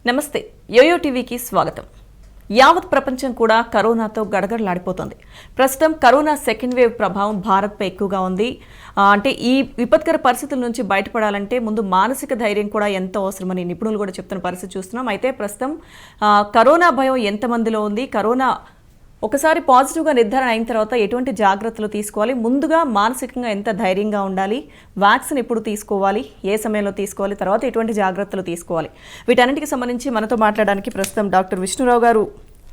నమస్తే యోయో టీవీకి స్వాగతం. యావత్ ప్రపంచం కూడా కరోనాతో గడగడలాడిపోతుంది. ప్రస్తుతం కరోనా సెకండ్ వేవ్ ప్రభావం భారత్పై ఎక్కువగా ఉంది. అంటే ఈ విపత్కర పరిస్థితుల నుంచి బయటపడాలంటే ముందు మానసిక ధైర్యం కూడా ఎంతో అవసరమని నిపుణులు కూడా చెప్తున్న పరిస్థితి చూస్తున్నాం. అయితే ప్రస్తుతం కరోనా భయం ఎంతమందిలో ఉంది, కరోనా ఒకసారి పాజిటివ్గా నిర్ధారణ అయిన తర్వాత ఎటువంటి జాగ్రత్తలు తీసుకోవాలి, ముందుగా మానసికంగా ఎంత ధైర్యంగా ఉండాలి, వ్యాక్సిన్ ఎప్పుడు తీసుకోవాలి, ఏ సమయంలో తీసుకోవాలి, తర్వాత ఎటువంటి జాగ్రత్తలు తీసుకోవాలి, వీటన్నిటికి సంబంధించి మనతో మాట్లాడడానికి ప్రస్తుతం డాక్టర్ విష్ణురావు గారు,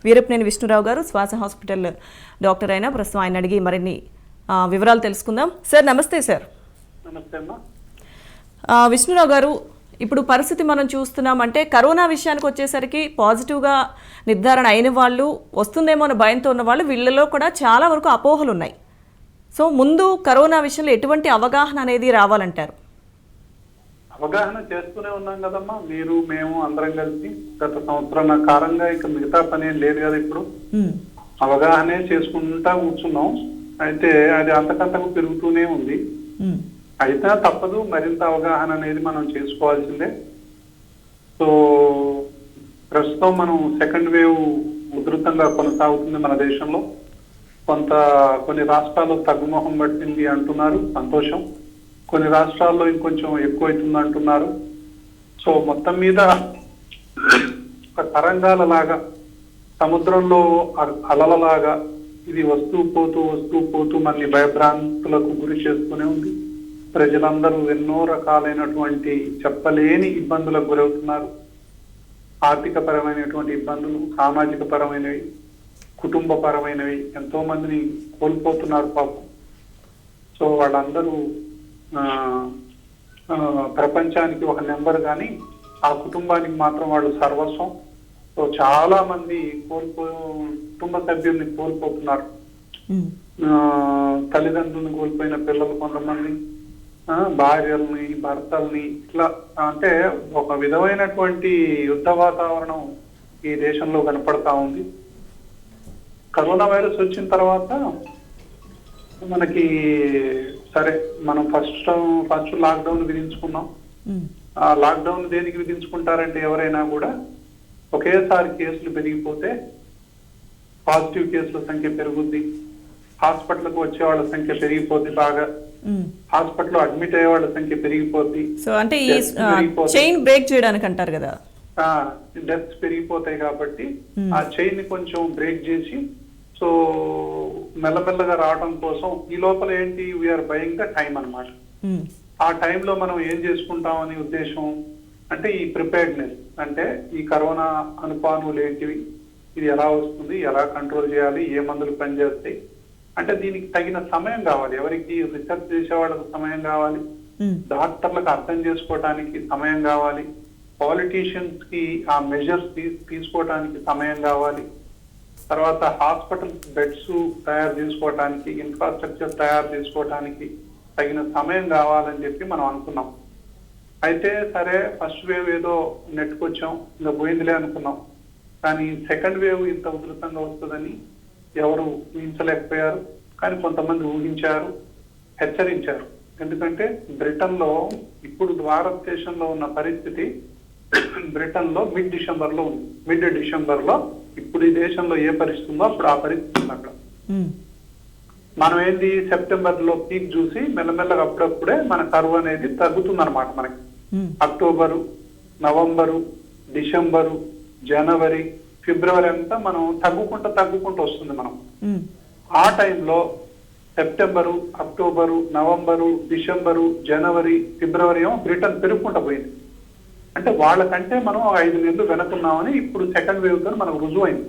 వీరపనేని విష్ణురావు గారు, శ్వాస హాస్పిటల్ డాక్టర్ అయినా ప్రస్తుతం ఆయన అడిగి మరిన్ని వివరాలు తెలుసుకుందాం. సార్ నమస్తే. సార్ నమస్తే అమ్మా. విష్ణురావు గారు, ఇప్పుడు పరిస్థితి మనం చూస్తున్నాం. అంటే కరోనా విషయానికి వచ్చేసరికి పాజిటివ్గా నిర్ధారణ అయిన వాళ్ళు, వస్తుందేమో అనే భయంతో ఉన్న వాళ్ళు, వీళ్ళలో కూడా చాలా వరకు అపోహలు ఉన్నాయి. సో ముందు కరోనా విషయంలో ఎటువంటి అవగాహన అనేది రావాలంటారు? అవగాహన చేస్తూనే ఉన్నాం కదమ్మా, మీరు మేము అందరం కలిసి గత సంవత్సరం కాలంగా ఇక మిగతా పని ఏం లేదు కదా. ఇప్పుడు అవగాహనే చేసుకుంటా కూర్చున్నాం. అయితే అది అంతకంతకు పెరుగుతూనే ఉంది. అయితే తప్పదు, మరింత అవగాహన అనేది మనం చేసుకోవాల్సిందే. సో ప్రస్తుతం మనం సెకండ్ వేవ్ ఉధృతంగా కొనసాగుతుంది మన దేశంలో. కొన్ని రాష్ట్రాల్లో తగ్గుముఖం పట్టింది అంటున్నారు, సంతోషం. కొన్ని రాష్ట్రాల్లో ఇంకొంచెం ఎక్కువ అవుతుంది అంటున్నారు. సో మొత్తం మీద ఒక తరంగాలలాగా, సముద్రంలో అలలలాగా ఇది వస్తూ పోతూ మనని భయభ్రాంతులకు గురి చేస్తూనే ఉంది. ప్రజలందరూ ఎన్నో రకాలైనటువంటి చెప్పలేని ఇబ్బందులకు గురవుతున్నారు. ఆర్థిక పరమైనటువంటి ఇబ్బందులు, సామాజిక పరమైనవి, కుటుంబ పరమైనవి, ఎంతో మందిని కోల్పోతున్నారు పాపం. సో వాళ్ళందరూ ప్రపంచానికి ఒక నెంబర్ కానీ ఆ కుటుంబానికి మాత్రం వాళ్ళు సర్వస్వం. సో చాలా మంది కుటుంబ సభ్యుల్ని కోల్పోతున్నారు. తల్లిదండ్రులను కోల్పోయిన పిల్లలు కొంతమంది, భార్యల్ని, భర్తల్ని, ఇట్లా అంటే ఒక విధమైనటువంటి యుద్ధ వాతావరణం ఈ దేశంలో కనపడతా ఉంది. కరోనా వైరస్ వచ్చిన తర్వాత మనకి సరే, మనం ఫస్ట్ లాక్డౌన్ విధించుకున్నాం. ఆ లాక్డౌన్ దేనికి విధించుకుంటారంటే, ఎవరైనా కూడా ఒకేసారి కేసులు పెరిగిపోతే పాజిటివ్ కేసుల సంఖ్య పెరుగుద్ది, హాస్పిటల్కి వచ్చే వాళ్ళ సంఖ్య పెరిగిపోద్ది, బాగా హాస్పిటల్లో అడ్మిట్ అయ్యే వాళ్ళ సంఖ్య పెరిగిపోద్ది. సో అంటే ఈ చైన్ బ్రేక్ చేయడానికి అంటారు కదా, డెత్స్ పెరిగిపోతాయి. కాబట్టి ఆ చైన్ ని కొంచెం బ్రేక్ చేసి, సో మెల్లమెల్లగా రావడం కోసం ఈ లోపల ఏంటి, వీఆర్ బయింగ్ ద టైం అన్నమాట. ఆ టైంలో మనం ఏం చేసుకుంటామని ఉద్దేశం అంటే, ఈ ప్రిపేర్డ్నెస్ అంటే ఈ కరోనా అనుపానులు ఏంటివి, ఇది ఎలా వస్తుంది, ఎలా కంట్రోల్ చేయాలి, ఏ మందులు పనిచేస్తాయి అంటే దీనికి తగిన సమయం కావాలి. ఎవరికి రీసెర్చ్ చేసే వాళ్ళకు సమయం కావాలి, డాక్టర్లకు అర్థం చేసుకోవడానికి సమయం కావాలి, పాలిటీషియన్స్ కి ఆ మెజర్స్ తీసుకోవడానికి సమయం కావాలి, తర్వాత హాస్పిటల్ బెడ్స్ తయారు చేసుకోవడానికి, ఇన్ఫ్రాస్ట్రక్చర్ తయారు చేసుకోవడానికి తగిన సమయం కావాలని చెప్పి మనం అనుకున్నాం. అయితే సరే, ఫస్ట్ వేవ్ ఏదో నెట్టుకొచ్చాం, ఇంకా పోయిందిలే అనుకున్నాం. కానీ సెకండ్ వేవ్ ఇంత ఉధృతంగా వస్తుందని ఎవరు ఊహించలేకపోయారు. కానీ కొంతమంది ఊహించారు, హెచ్చరించారు. ఎందుకంటే బ్రిటన్ లో ఇప్పుడు భారతదేశంలో ఉన్న పరిస్థితి బ్రిటన్ లో మిడ్ డిసెంబర్ లో ఇప్పుడు ఈ దేశంలో ఏ పరిస్థితి ఉందో అప్పుడు ఆ పరిస్థితి ఉంది అక్కడ. మనం ఏంటి, సెప్టెంబర్ లో పీక్ చూసి మెల్లమెల్లగా అప్పుడప్పుడే మన కర్వ్ అనేది తగ్గుతుంది అనమాట. మనకి అక్టోబరు, నవంబరు, డిసెంబరు, జనవరి, ఫిబ్రవరి అంతా మనం తగ్గుకుంటూ వస్తుంది మనం. ఆ టైంలో సెప్టెంబరు, అక్టోబరు, నవంబరు, డిసెంబరు, జనవరి, ఫిబ్రవరి ఏమో బ్రిటన్ పెరుగుకుంటూ పోయింది. అంటే వాళ్ళకంటే మనం 5 నెలలు వెనుకున్నామని ఇప్పుడు సెకండ్ వేవ్ తో మనకు రుజువైంది.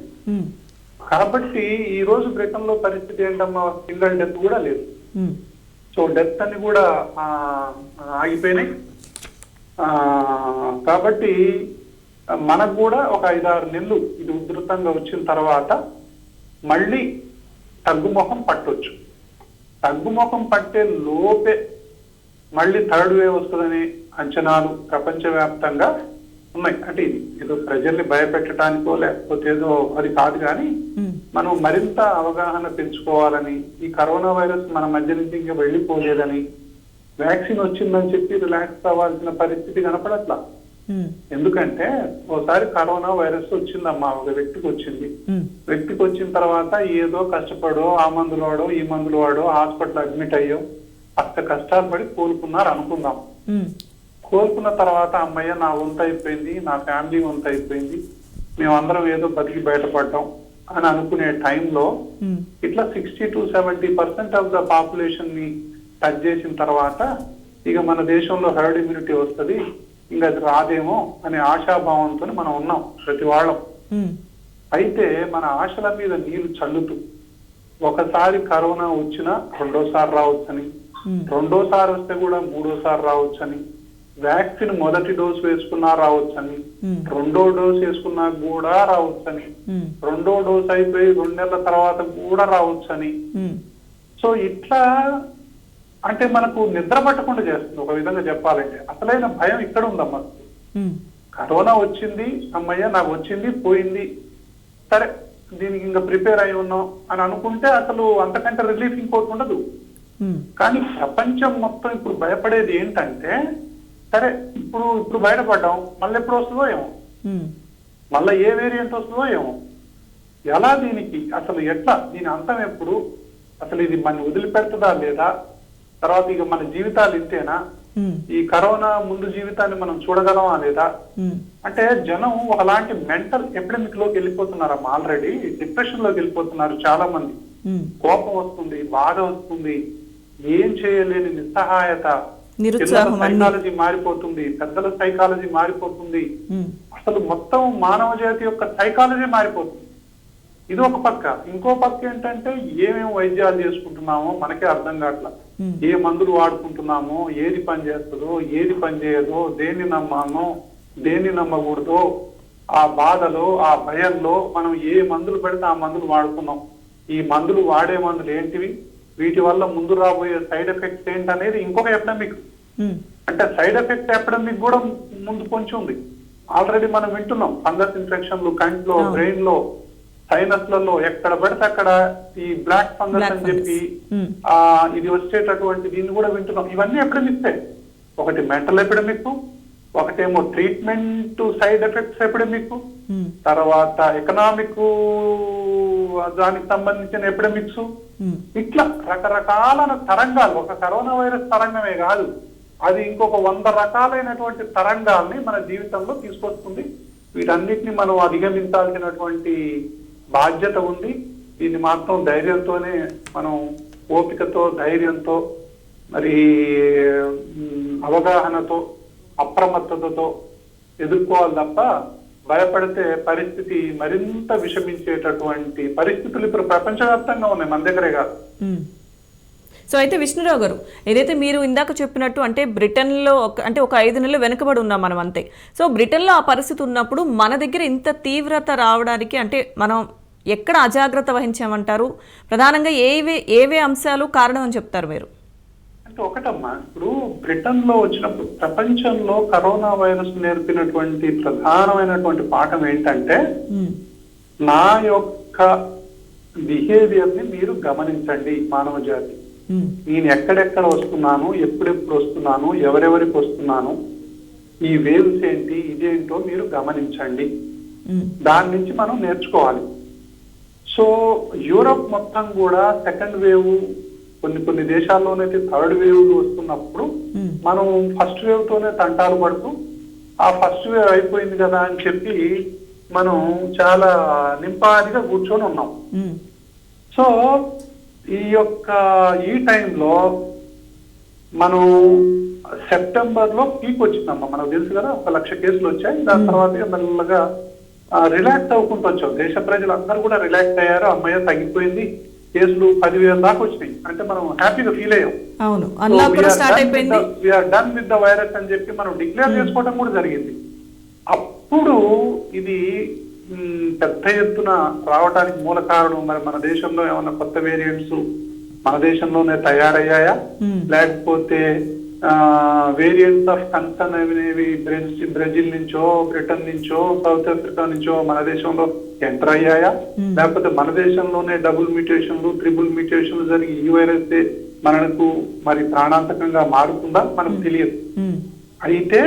కాబట్టి ఈ రోజు బ్రిటన్ లో పరిస్థితి ఏంటమ్మా, సింగిల్ డెత్ కూడా లేదు. సో డెత్ అన్ని కూడా ఆగిపోయినాయి. కాబట్టి మనకు కూడా ఒక 5-6 నెలలు ఇది ఉధృతంగా వచ్చిన తర్వాత మళ్ళీ తగ్గుముఖం పట్టొచ్చు. తగ్గుముఖం పట్టే లోపే మళ్ళీ థర్డ్ వేవ్ వస్తుందనే అంచనాలు ప్రపంచవ్యాప్తంగా ఉన్నాయి. అంటే ఇది ఏదో ప్రజల్ని భయపెట్టడానికో లేకపోతే ఏదో అది కాదు, కానీ మనం మరింత అవగాహన పెంచుకోవాలని, ఈ కరోనా వైరస్ మన మధ్య నుంచి ఇంకా వెళ్ళిపోలేదని, వ్యాక్సిన్ వచ్చిందని చెప్పి రిలాక్స్ అవ్వాల్సిన పరిస్థితి కనపడట్లా. ఎందుకంటే ఒకసారి కరోనా వైరస్ వచ్చిందమ్మా, ఒక వ్యక్తికి వచ్చింది. వ్యక్తికి వచ్చిన తర్వాత ఏదో కష్టపడో ఆ మందులు వాడో ఈ మందులు వాడో హాస్పిటల్ అడ్మిట్ అయ్యో అంత కష్టాలు పడి కోలుకున్నారు అనుకుందాం. కోలుకున్న తర్వాత అమ్మయ్య నా వంత అయిపోయింది, నా ఫ్యామిలీ వంత అయిపోయింది, మేమందరం ఏదో బతికి బయటపడ్డాం అని అనుకునే టైంలో ఇట్లా 60 to 70% ఆఫ్ ద పాపులేషన్ ని టచ్ చేసిన తర్వాత ఇక మన దేశంలో హర్డ్ ఇమ్యూనిటీ వస్తుంది, ఇంకా అది రాదేమో అనే ఆశాభావంతో మనం ఉన్నాం ప్రతి వాళ్ళం. అయితే మన ఆశల మీద నీళ్లు చల్లుతూ ఒకసారి కరోనా వచ్చినా రెండోసారి రావచ్చని, రెండోసారి వస్తే కూడా మూడోసారి రావచ్చని, వ్యాక్సిన్ మొదటి డోస్ వేసుకున్నా రావచ్చని, రెండో డోస్ వేసుకున్నా కూడా రావచ్చని, రెండో డోస్ అయిపోయి 2 నెలల తర్వాత కూడా రావచ్చని. సో ఇట్లా అంటే మనకు నిద్ర పట్టకుండా చేస్తుంది ఒక విధంగా చెప్పాలంటే. అసలైన భయం ఇక్కడ ఉందమ్మా. కరోనా వచ్చింది, అమ్మయ్య నాకు వచ్చింది పోయింది, సరే దీనికి ఇంకా ప్రిపేర్ అయి ఉన్నాం అని అనుకుంటే అసలు అంతకంటే రిలీఫ్ ఇంకోటి ఉండదు. కానీ ప్రపంచం మొత్తం ఇప్పుడు భయపడేది ఏంటంటే, సరే ఇప్పుడు బయటపడ్డాం, మళ్ళీ ఎప్పుడు వస్తుందో ఏమో, మళ్ళీ ఏ వేరియంట్ వస్తుందో ఏమో, ఎలా దీనికి అసలు ఎట్లా దీని అంతం ఎప్పుడు, అసలు ఇది మన వదిలిపెడుతుందా లేదా, తర్వాత ఇక మన జీవితాలు ఇంతేనా, ఈ కరోనా ముందు జీవితాన్ని మనం చూడగలమా లేదా అంటే జనం ఒకలాంటి మెంటల్ ఎపిడమిక్ లోకి వెళ్ళిపోతున్నారమ్మా. ఆల్రెడీ డిప్రెషన్ లోకి వెళ్ళిపోతున్నారు చాలా మంది. కోపం వస్తుంది, బాధ వస్తుంది, ఏం చేయలేని నిస్సహాయత, సైకాలజీ మారిపోతుంది, పెద్దల సైకాలజీ మారిపోతుంది, అసలు మొత్తం మానవ జాతి యొక్క సైకాలజీ మారిపోతుంది. ఇది ఒక పక్క. ఇంకో పక్క ఏంటంటే ఏమేమి వైద్యాలు చేసుకుంటున్నామో మనకే అర్థం కావట్లా, ఏ మందులు వాడుకుంటున్నామో, ఏది పని చేస్తుందో ఏది పని చేయదో, దేన్ని నమ్మాలో దేన్ని నమ్మకూడదో, ఆ బాధలో ఆ భయంలో మనం ఏ మందులు పెడితే ఆ మందులు వాడుతున్నాం. ఈ మందులు వాడే మందులు ఏంటివి, వీటి వల్ల ముందు రాబోయే సైడ్ ఎఫెక్ట్స్ ఏంటనేది ఇంకొక ఎపిడమిక్. అంటే సైడ్ ఎఫెక్ట్ ఎపిడమిక్ కూడా ముందు కొంచెం ఉంది. ఆల్రెడీ మనం వింటున్నాం, ఫంగస్ ఇన్ఫెక్షన్లు కంట్లో, బ్రెయిన్ లో, సైనస్లలో ఎక్కడ పడితే అక్కడ ఈ బ్లాక్ ఫంగస్ అని చెప్పి ఇది వచ్చేటటువంటి దీన్ని కూడా వింటున్నాం. ఇవన్నీ ఎపిడమిక్సే. ఒకటి మెంటల్ ఎపిడమిక్, ఒకటేమో ట్రీట్మెంట్ సైడ్ ఎఫెక్ట్స్ ఎపిడమిక్, తర్వాత ఎకనామిక్ దానికి సంబంధించిన ఎపిడమిక్స్, ఇట్లా రకరకాల తరంగాలు. ఒక కరోనా వైరస్ తరంగమే కాదు, అది ఇంకొక 100 రకాలైనటువంటి తరంగాల్ని మన జీవితంలో తీసుకొస్తుంది. వీటన్నిటిని మనం అధిగమించాల్సినటువంటి బాధ్యత ఉంది. దీన్ని మాత్రం ధైర్యంతోనే మనం, ఓపికతో, ధైర్యంతో, మరి అవగాహనతో, అప్రమత్తతతో ఎదుర్కోవాలి తప్ప భయపడితే పరిస్థితి మరింత విషమించేటటువంటి పరిస్థితులు ఇప్పుడు ప్రపంచవ్యాప్తంగా ఉన్నాయి, మన దగ్గరే కాదు. సో అయితే విష్ణురావు గారు, ఏదైతే మీరు ఇందాక చెప్పినట్టు అంటే బ్రిటన్లో ఒక 5 నెలలు వెనుకబడి ఉన్నాం మనం అంతే. సో బ్రిటన్లో ఆ పరిస్థితి ఉన్నప్పుడు మన దగ్గర ఇంత తీవ్రత రావడానికి అంటే మనం ఎక్కడ అజాగ్రత్త వహించామంటారు? ప్రధానంగా ఏవే అంశాలు కారణం అని చెప్తారు మీరు? అంటే ఒకటమ్మా, ఇప్పుడు బ్రిటన్ లో వచ్చినప్పుడు ప్రపంచంలో కరోనా వైరస్ నేర్పినటువంటి ప్రధానమైనటువంటి పాఠం ఏంటంటే, నా యొక్క బిహేవియర్ ని మీరు గమనించండి మానవ జాతి. నేను ఎక్కడెక్కడ వస్తున్నాను, ఎప్పుడెప్పుడు వస్తున్నాను, ఎవరెవరికి వస్తున్నాను, ఈ వేవ్స్ ఏంటి, ఇదేంటో మీరు గమనించండి. దాని నుంచి మనం నేర్చుకోవాలి. సో యూరోప్ మొత్తం కూడా సెకండ్ వేవ్, కొన్ని దేశాల్లోనైతే థర్డ్ వేవ్ వస్తున్నప్పుడు మనం ఫస్ట్ వేవ్ తోనే తంటాలు పడుతూ, ఆ ఫస్ట్ వేవ్ అయిపోయింది కదా అని చెప్పి మనం చాలా నింపాదిగా కూర్చొని ఉన్నాం. సో ఈ టైంలో మనం సెప్టెంబర్ లో పీక్ వచ్చిందమ్మా. మనకు తెలుసు కదా, 1 లక్ష కేసులు వచ్చాయి. దాని తర్వాత మెల్లగా రిలాక్స్ అవ్వకుంటూ వచ్చాం. దేశ ప్రజలందరూ కూడా రిలాక్స్ అయ్యారు, అమ్మాయి తగ్గిపోయింది, కేసులు 10,000 దాకా వచ్చినాయి. అంటే మనం హ్యాపీగా ఫీల్ అయ్యాం. We are done with the virus అని చెప్పి మనం డిక్లేర్ చేసుకోవడం కూడా జరిగింది. అప్పుడు ఇది పెద్ద ఎత్తున రావడానికి మూల కారణం మరి మన దేశంలో ఏమన్నా కొత్త వేరియంట్స్ మన దేశంలోనే తయారయ్యాయా, లేకపోతే వేరియంట్స్ ఆఫ్ కన్సర్న్ అనేవి బ్రెజిల్ నుంచో, బ్రిటన్ నుంచో, సౌత్ ఆఫ్రికా నుంచో మన దేశంలో ఎంటర్ అయ్యాయా, లేకపోతే మన దేశంలోనే డబుల్ మ్యూటేషన్లు, ట్రిపుల్ మ్యూటేషన్లు జరిగి ఈ వైరస్ మనకు మరి ప్రాణాంతకంగా మారుతుందా మనకు తెలియదు. అయితే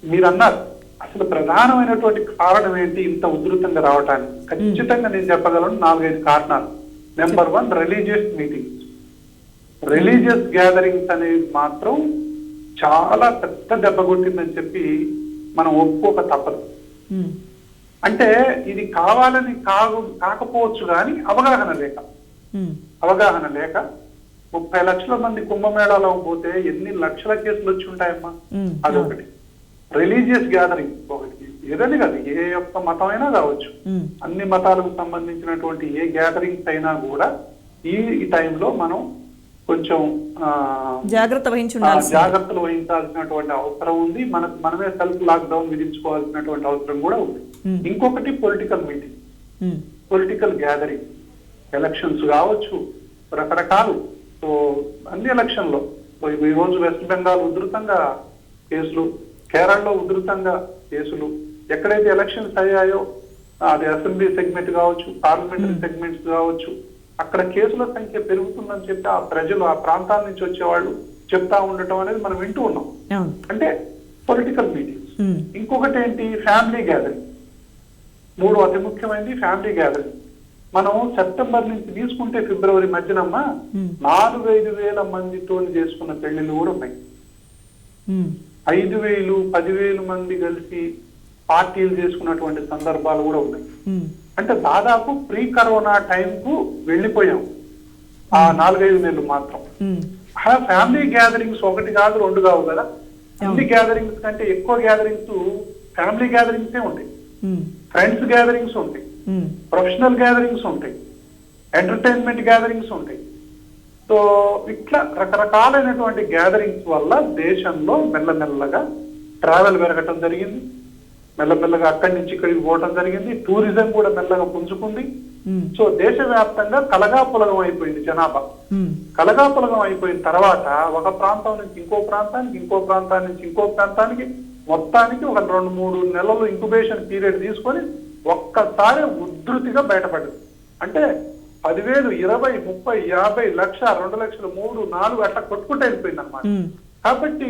మీరు అన్నారు అసలు ప్రధానమైనటువంటి కారణం ఏంటి ఇంత ఉధృతంగా రావటానికి? ఖచ్చితంగా నేను చెప్పగలను 4-5 కారణాలు. Number 1, religious meetings. Religious gatherings అనేది మాత్రం చాలా పెద్ద దెబ్బ కొట్టిందని చెప్పి మనం ఒప్పుకోక తప్పదు. అంటే ఇది కావాలని కాకపోవచ్చు కానీ అవగాహన లేక 30 లక్షల మంది కుంభమేళాలో పోతే ఎన్ని లక్షల కేసులు వచ్చి ఉంటాయమ్మా. అదొకటి. రిలీజియస్ గ్యాదరింగ్ ఒకటి, ఏదని కాదు, ఏ ఒక్క మతం అయినా కావచ్చు, అన్ని మతాలకు సంబంధించినటువంటి ఏ గ్యాదరింగ్స్ అయినా కూడా ఈ టైంలో మనం కొంచెం జాగ్రత్తలు వహించాల్సినటువంటి అవసరం ఉంది. మనమే సెల్ఫ్ లాక్డౌన్ విధించుకోవాల్సినటువంటి అవసరం కూడా ఉంది. ఇంకొకటి political meeting, political gathering, elections కావచ్చు, రకరకాలు. సో అన్ని ఎలక్షన్లో ఈ రోజు వెస్ట్ బెంగాల్ ఉధృతంగా కేసులు, కేరళలో ఉధృతంగా కేసులు, ఎక్కడైతే ఎలక్షన్స్ అయ్యాయో అది అసెంబ్లీ సెగ్మెంట్ కావచ్చు, పార్లమెంటరీ సెగ్మెంట్స్ కావచ్చు, అక్కడ కేసుల సంఖ్య పెరుగుతుందని చెప్పి ఆ ప్రజలు ఆ ప్రాంతాల నుంచి వచ్చేవాళ్ళు చెప్తా ఉండటం అనేది మనం వింటూ ఉన్నాం. అంటే పొలిటికల్ మీటింగ్స్. ఇంకొకటి ఏంటి, ఫ్యామిలీ గ్యాదరింగ్. 3 అతి ముఖ్యమైనది ఫ్యామిలీ గ్యాదరింగ్. మనం సెప్టెంబర్ నుంచి తీసుకుంటే ఫిబ్రవరి మధ్యనమ్మ 4-5 వేల మందితో చేసుకున్న పెళ్లిళ్ళు కూడా ఉన్నాయి. 5,000, 10,000 మంది కలిసి పార్టీలు చేసుకున్నటువంటి సందర్భాలు కూడా ఉన్నాయి. అంటే దాదాపు ప్రీ కరోనా టైంకు వెళ్ళిపోయాం ఆ 4-5 నెలలు మాత్రం. అలా ఫ్యామిలీ గ్యాదరింగ్స్ 1 కాదు 2 కావు కదా, అన్ని గ్యాదరింగ్స్ కంటే ఎక్కువ గ్యాదరింగ్స్ ఫ్యామిలీ గ్యాదరింగ్సే ఉంటాయి, ఫ్రెండ్స్ గ్యాదరింగ్స్ ఉంటాయి, ప్రొఫెషనల్ గ్యాదరింగ్స్ ఉంటాయి, ఎంటర్టైన్మెంట్ గ్యాదరింగ్స్ ఉంటాయి. సో ఇట్లా రకరకాలైనటువంటి గ్యాదరింగ్స్ వల్ల దేశంలో మెల్లమెల్లగా ట్రావెల్ పెరగటం జరిగింది, మెల్లమెల్లగా అక్కడి నుంచి ఇక్కడికి పోవటం జరిగింది, టూరిజం కూడా మెల్లగా పుంజుకుంది. సో దేశవ్యాప్తంగా కలగాపులగం అయిపోయింది జనాభా. కలగాపులగం అయిపోయిన తర్వాత ఒక ప్రాంతం నుంచి ఇంకో ప్రాంతానికి, ఇంకో ప్రాంతాన్ని నుంచి ఇంకో ప్రాంతానికి, మొత్తానికి ఒక 2-3 నెలలు ఇంక్యుబేషన్ పీరియడ్ తీసుకొని ఒక్కసారి ఉధృతిగా బయటపడింది. అంటే 10,000, 20, 30, 50, 1,00,000, 2,00,000, 3, 4 అట్లా కొట్టుకుంటే వెళ్ళిపోయింది అనమాట. కాబట్టి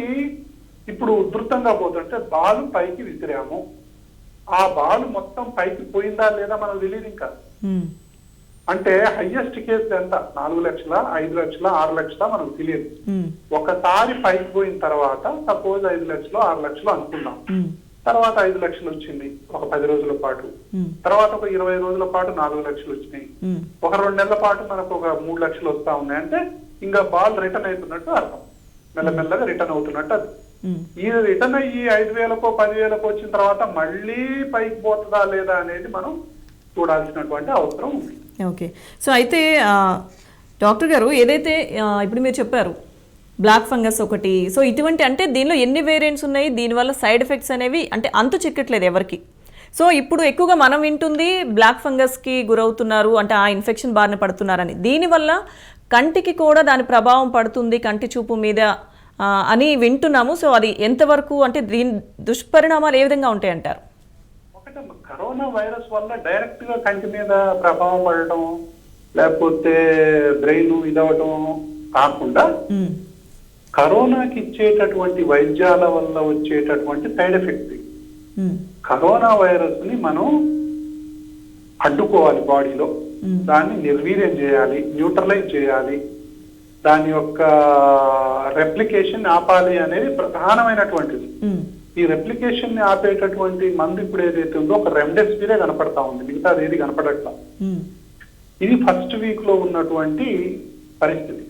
ఇప్పుడు ఉధృతంగా పోతుంటే బాలు పైకి విసిరాము, ఆ బాలు మొత్తం పైకి పోయిందా లేదా మనకు తెలియదు ఇంకా. అంటే హైయెస్ట్ కేసులు ఎంత, 4 లక్షల, 5 లక్షల, 6 లక్షల మనకు తెలియదు. ఒకసారి పైకి పోయిన తర్వాత సపోజ్ 5 లక్షలు, 6 లక్షలు అనుకున్నాం, తర్వాత 5 లక్షలు వచ్చింది ఒక 10 రోజుల పాటు, తర్వాత ఒక 20 రోజుల పాటు 4 లక్షలు వచ్చినాయి, ఒక 2 నెలల పాటు మనకు ఒక 3 లక్షలు వస్తా ఉన్నాయి. అంటే ఇంకా బాల్ రిటర్న్ అవుతున్నట్టు అర్థం, మెల్లమెల్లగా రిటర్న్ అవుతున్నట్టు అది. ఈ రిటర్న్ అయ్యి 5,000కో 10,000కో వచ్చిన తర్వాత మళ్ళీ పైకి పోతుందా లేదా అనేది మనం చూడాల్సినటువంటి అవసరం ఉంది. ఓకే. సో అయితే డాక్టర్ గారు, ఏదైతే ఇప్పుడు మీరు చెప్పారు బ్లాక్ ఫంగస్ ఒకటి, సో ఇటువంటి అంటే దీనిలో ఎన్ని వేరియంట్స్ ఉన్నాయి, దీనివల్ల సైడ్ ఎఫెక్ట్స్ అనేవి అంటే అంతు చిక్కట్లేదు ఎవరికి. సో ఇప్పుడు ఎక్కువగా మనం వింటుంది బ్లాక్ ఫంగస్కి గురవుతున్నారు అంటే ఆ ఇన్ఫెక్షన్ బారిన పడుతున్నారని, దీనివల్ల కంటికి కూడా దాని ప్రభావం పడుతుంది కంటి చూపు మీద అని వింటున్నాము. సో అది ఎంతవరకు అంటే దీని దుష్పరిణామాలు ఏ విధంగా ఉంటాయి అంటారు? ఒకటి, కరోనా వైరస్ వల్ల డైరెక్ట్ గా కంటి మీద ప్రభావం పడటం లేకపోతే బ్రెయిన్ ఇదవటం కాకుండా కరోనాకి ఇచ్చేటటువంటి వైద్యాల వల్ల వచ్చేటటువంటి సైడ్ ఎఫెక్ట్. కరోనా వైరస్ ని మనం అడ్డుకోవాలి బాడీలో, దాన్ని నిర్వీర్యం చేయాలి, న్యూట్రలైజ్ చేయాలి, దాని యొక్క రెప్లికేషన్ ఆపాలి అనేది ప్రధానమైనటువంటిది. ఈ రెప్లికేషన్ ని ఆపేటటువంటి మందు ఇప్పుడు ఏదైతే ఉందో ఒక రెమ్డెసివిరే కనపడతా ఉంది, మిగతా ఏది కనపడట్లా. ఇది ఫస్ట్ వీక్ లో ఉన్నటువంటి పరిస్థితి.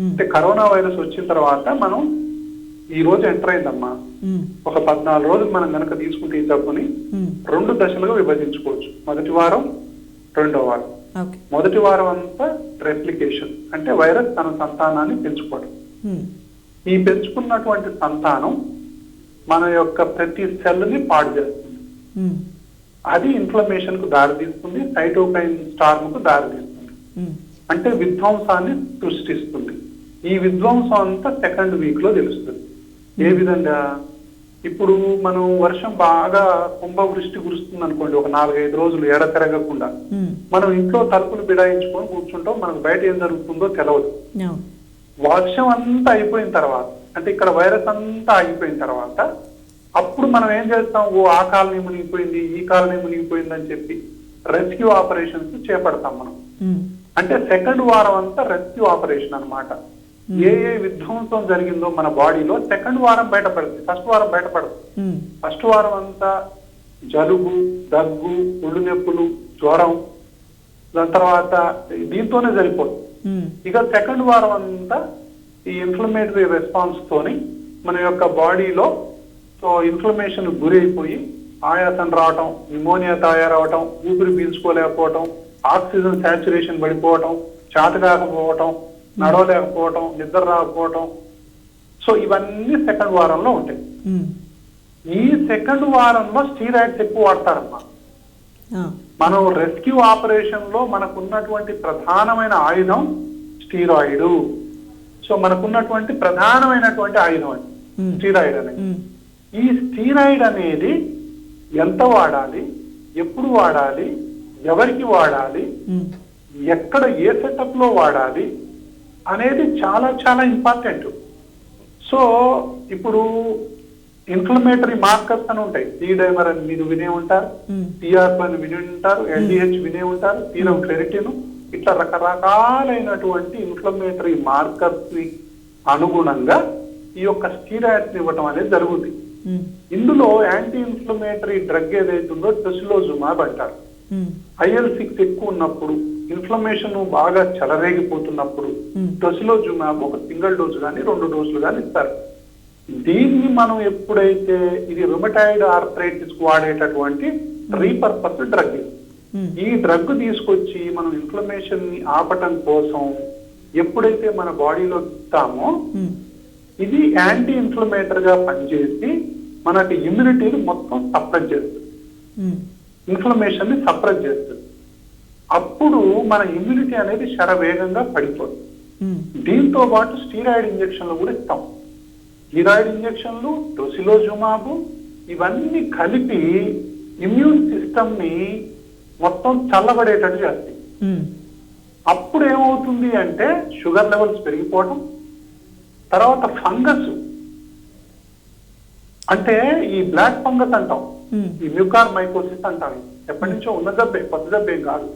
అంటే కరోనా వైరస్ వచ్చిన తర్వాత మనం ఈ రోజు ఎంటర్ అయిందమ్మా, ఒక 14 రోజులు మనం కనుక తీసుకుంటే ఈ జబ్బుని 2 దశలుగా విభజించుకోవచ్చు. మొదటి వారం, రెండో వారం. మొదటి వారం అంతా రెప్లికేషన్ అంటే వైరస్ తన సంతానాన్ని పెంచుకోవడం. ఈ పెంచుకున్నటువంటి సంతానం మన యొక్క ప్రతి సెల్ ని పాడు చేస్తుంది, అది ఇన్ఫ్లమేషన్ కు దారి తీస్తుంది, సైటోకైన్ స్టార్మ్ కు దారి తీస్తుంది, అంటే విధ్వంసాన్ని సృష్టిస్తుంది. ఈ విధ్వంసం అంతా సెకండ్ వీక్ లో తెలుస్తుంది. ఏ విధంగా, ఇప్పుడు మనం వర్షం బాగా కుంభవృష్టి కురుస్తుంది అనుకోండి, ఒక 4-5 రోజులు ఎడ తిరగకుండా మనం ఇంట్లో తలుపులు బిడాయించుకొని కూర్చుంటాం, మనకు బయట ఏం జరుగుతుందో తెలవదు. వర్షం అంతా అయిపోయిన తర్వాత అంటే ఇక్కడ వైరస్ అంతా ఆగిపోయిన తర్వాత అప్పుడు మనం ఏం చేస్తాం, ఆ కాలనీ మునిగిపోయింది, ఈ కాలనీ మునిగిపోయింది అని చెప్పి రెస్క్యూ ఆపరేషన్స్ చేపడతాం మనం. అంటే సెకండ్ వారం అంతా రెస్క్యూ ఆపరేషన్ అన్నమాట. ఏ విధ్వంసం జరిగిందో మన బాడీలో సెకండ్ వారం బయటపడుతుంది, ఫస్ట్ వారం పడదు. ఫస్ట్ వారం అంతా జలుబు, దగ్గు, ఒళ్ళు నొప్పులు, జ్వరం, దాని తర్వాత దీంతోనే సరిపోతుంది. ఇక సెకండ్ వారం అంతా ఈ ఇన్ఫ్లమేటరీ రెస్పాన్స్ తోని మన యొక్క బాడీలో ఇన్ఫ్లమేషన్ గురైపోయి ఆయాసం రావటం, న్యూమోనియా తయారవటం, ఊపిరి పీల్చుకోలేకపోవటం, ఆక్సిజన్ సాచురేషన్ పడిపోవటం, చేతకాకపోవటం, నడవలేకపోవటం, నిద్ర రాకపోవటం. సో ఇవన్నీ సెకండ్ వారంలో ఉంటాయి. ఈ సెకండ్ వారంలో స్టీరాయిడ్స్ ఎక్కువ వాడతారమ్మా. మనం రెస్క్యూ ఆపరేషన్ లో మనకున్నటువంటి ప్రధానమైన ఆయుధం స్టీరాయిడ్. సో మనకున్నటువంటి ప్రధానమైనటువంటి ఆయుధం అది స్టీరాయిడ్ అనేది. ఈ స్టీరాయిడ్ అనేది ఎంత వాడాలి, ఎప్పుడు వాడాలి, ఎవరికి వాడాలి, ఎక్కడ ఏ సెటప్ లో వాడాలి అనేది చాలా చాలా ఇంపార్టెంట్. సో ఇప్పుడు ఇన్ఫ్లమేటరీ మార్కర్స్ అని ఉంటాయి. డైమర్ అని మీరు వినే ఉంటారు, టిఆర్పి అని విని ఉంటారు, ఎల్డిహెచ్ వినే ఉంటారు, సీరం క్రెరిటిన్, ఇట్లా రకరకాలైనటువంటి ఇన్ఫ్లమేటరీ మార్కర్స్ ని అనుగుణంగా ఈ యొక్క స్టీరాయిడ్స్ ఇవ్వటం అనేది జరుగుతుంది. ఇందులో యాంటీ ఇన్ఫ్లమేటరీ డ్రగ్ ఏదైతుందో టొసిలోజుమాబ్ అంటారు. IL-6 ఎక్కువ ఉన్నప్పుడు, ఇన్ఫ్లమేషన్ బాగా చెలరేగిపోతున్నప్పుడు టొసిలోజుమాబ్ ఒక సింగిల్ డోసు కానీ 2 డోసులు కానీ ఇస్తారు. దీన్ని మనం ఎప్పుడైతే ఇది రుమటాయిడ్ ఆర్థరైటిస్ కు వాడేటటువంటి రీపర్పస్ డ్రగ్. ఈ డ్రగ్ తీసుకొచ్చి మనం ఇన్ఫ్లమేషన్ ని ఆపటం కోసం ఎప్పుడైతే మన బాడీలో ఇస్తామో ఇది యాంటీ ఇన్ఫ్లమేటరీ గా పనిచేసి మనకి ఇమ్యూనిటీని మొత్తం సప్రెస్ చేస్తుంది, ఇన్ఫ్లమేషన్ ని సప్రెస్ చేస్తుంది. అప్పుడు మన ఇమ్యూనిటీ అనేది శరవేగంగా పడిపోతుంది. దీంతో పాటు స్టీరాయిడ్ ఇంజక్షన్లు కూడా ఇస్తాం. స్టీరాయిడ్ ఇంజక్షన్లు, టొసిలోజుమాబ్ ఇవన్నీ కలిపి ఇమ్యూన్ సిస్టమ్ ని మొత్తం చల్లబడేటట్టు చేస్తాయి. అప్పుడు ఏమవుతుంది అంటే షుగర్ లెవెల్స్ పెరిగిపోవడం, తర్వాత ఫంగస్ అంటే ఈ బ్లాక్ ఫంగస్ అంటాం, ఈ మ్యూకార్ మైకోసిస్ అంటాం. ఎప్పటి నుంచో ఉన్న జబ్బే, కొత్త జబ్బేం కాదు.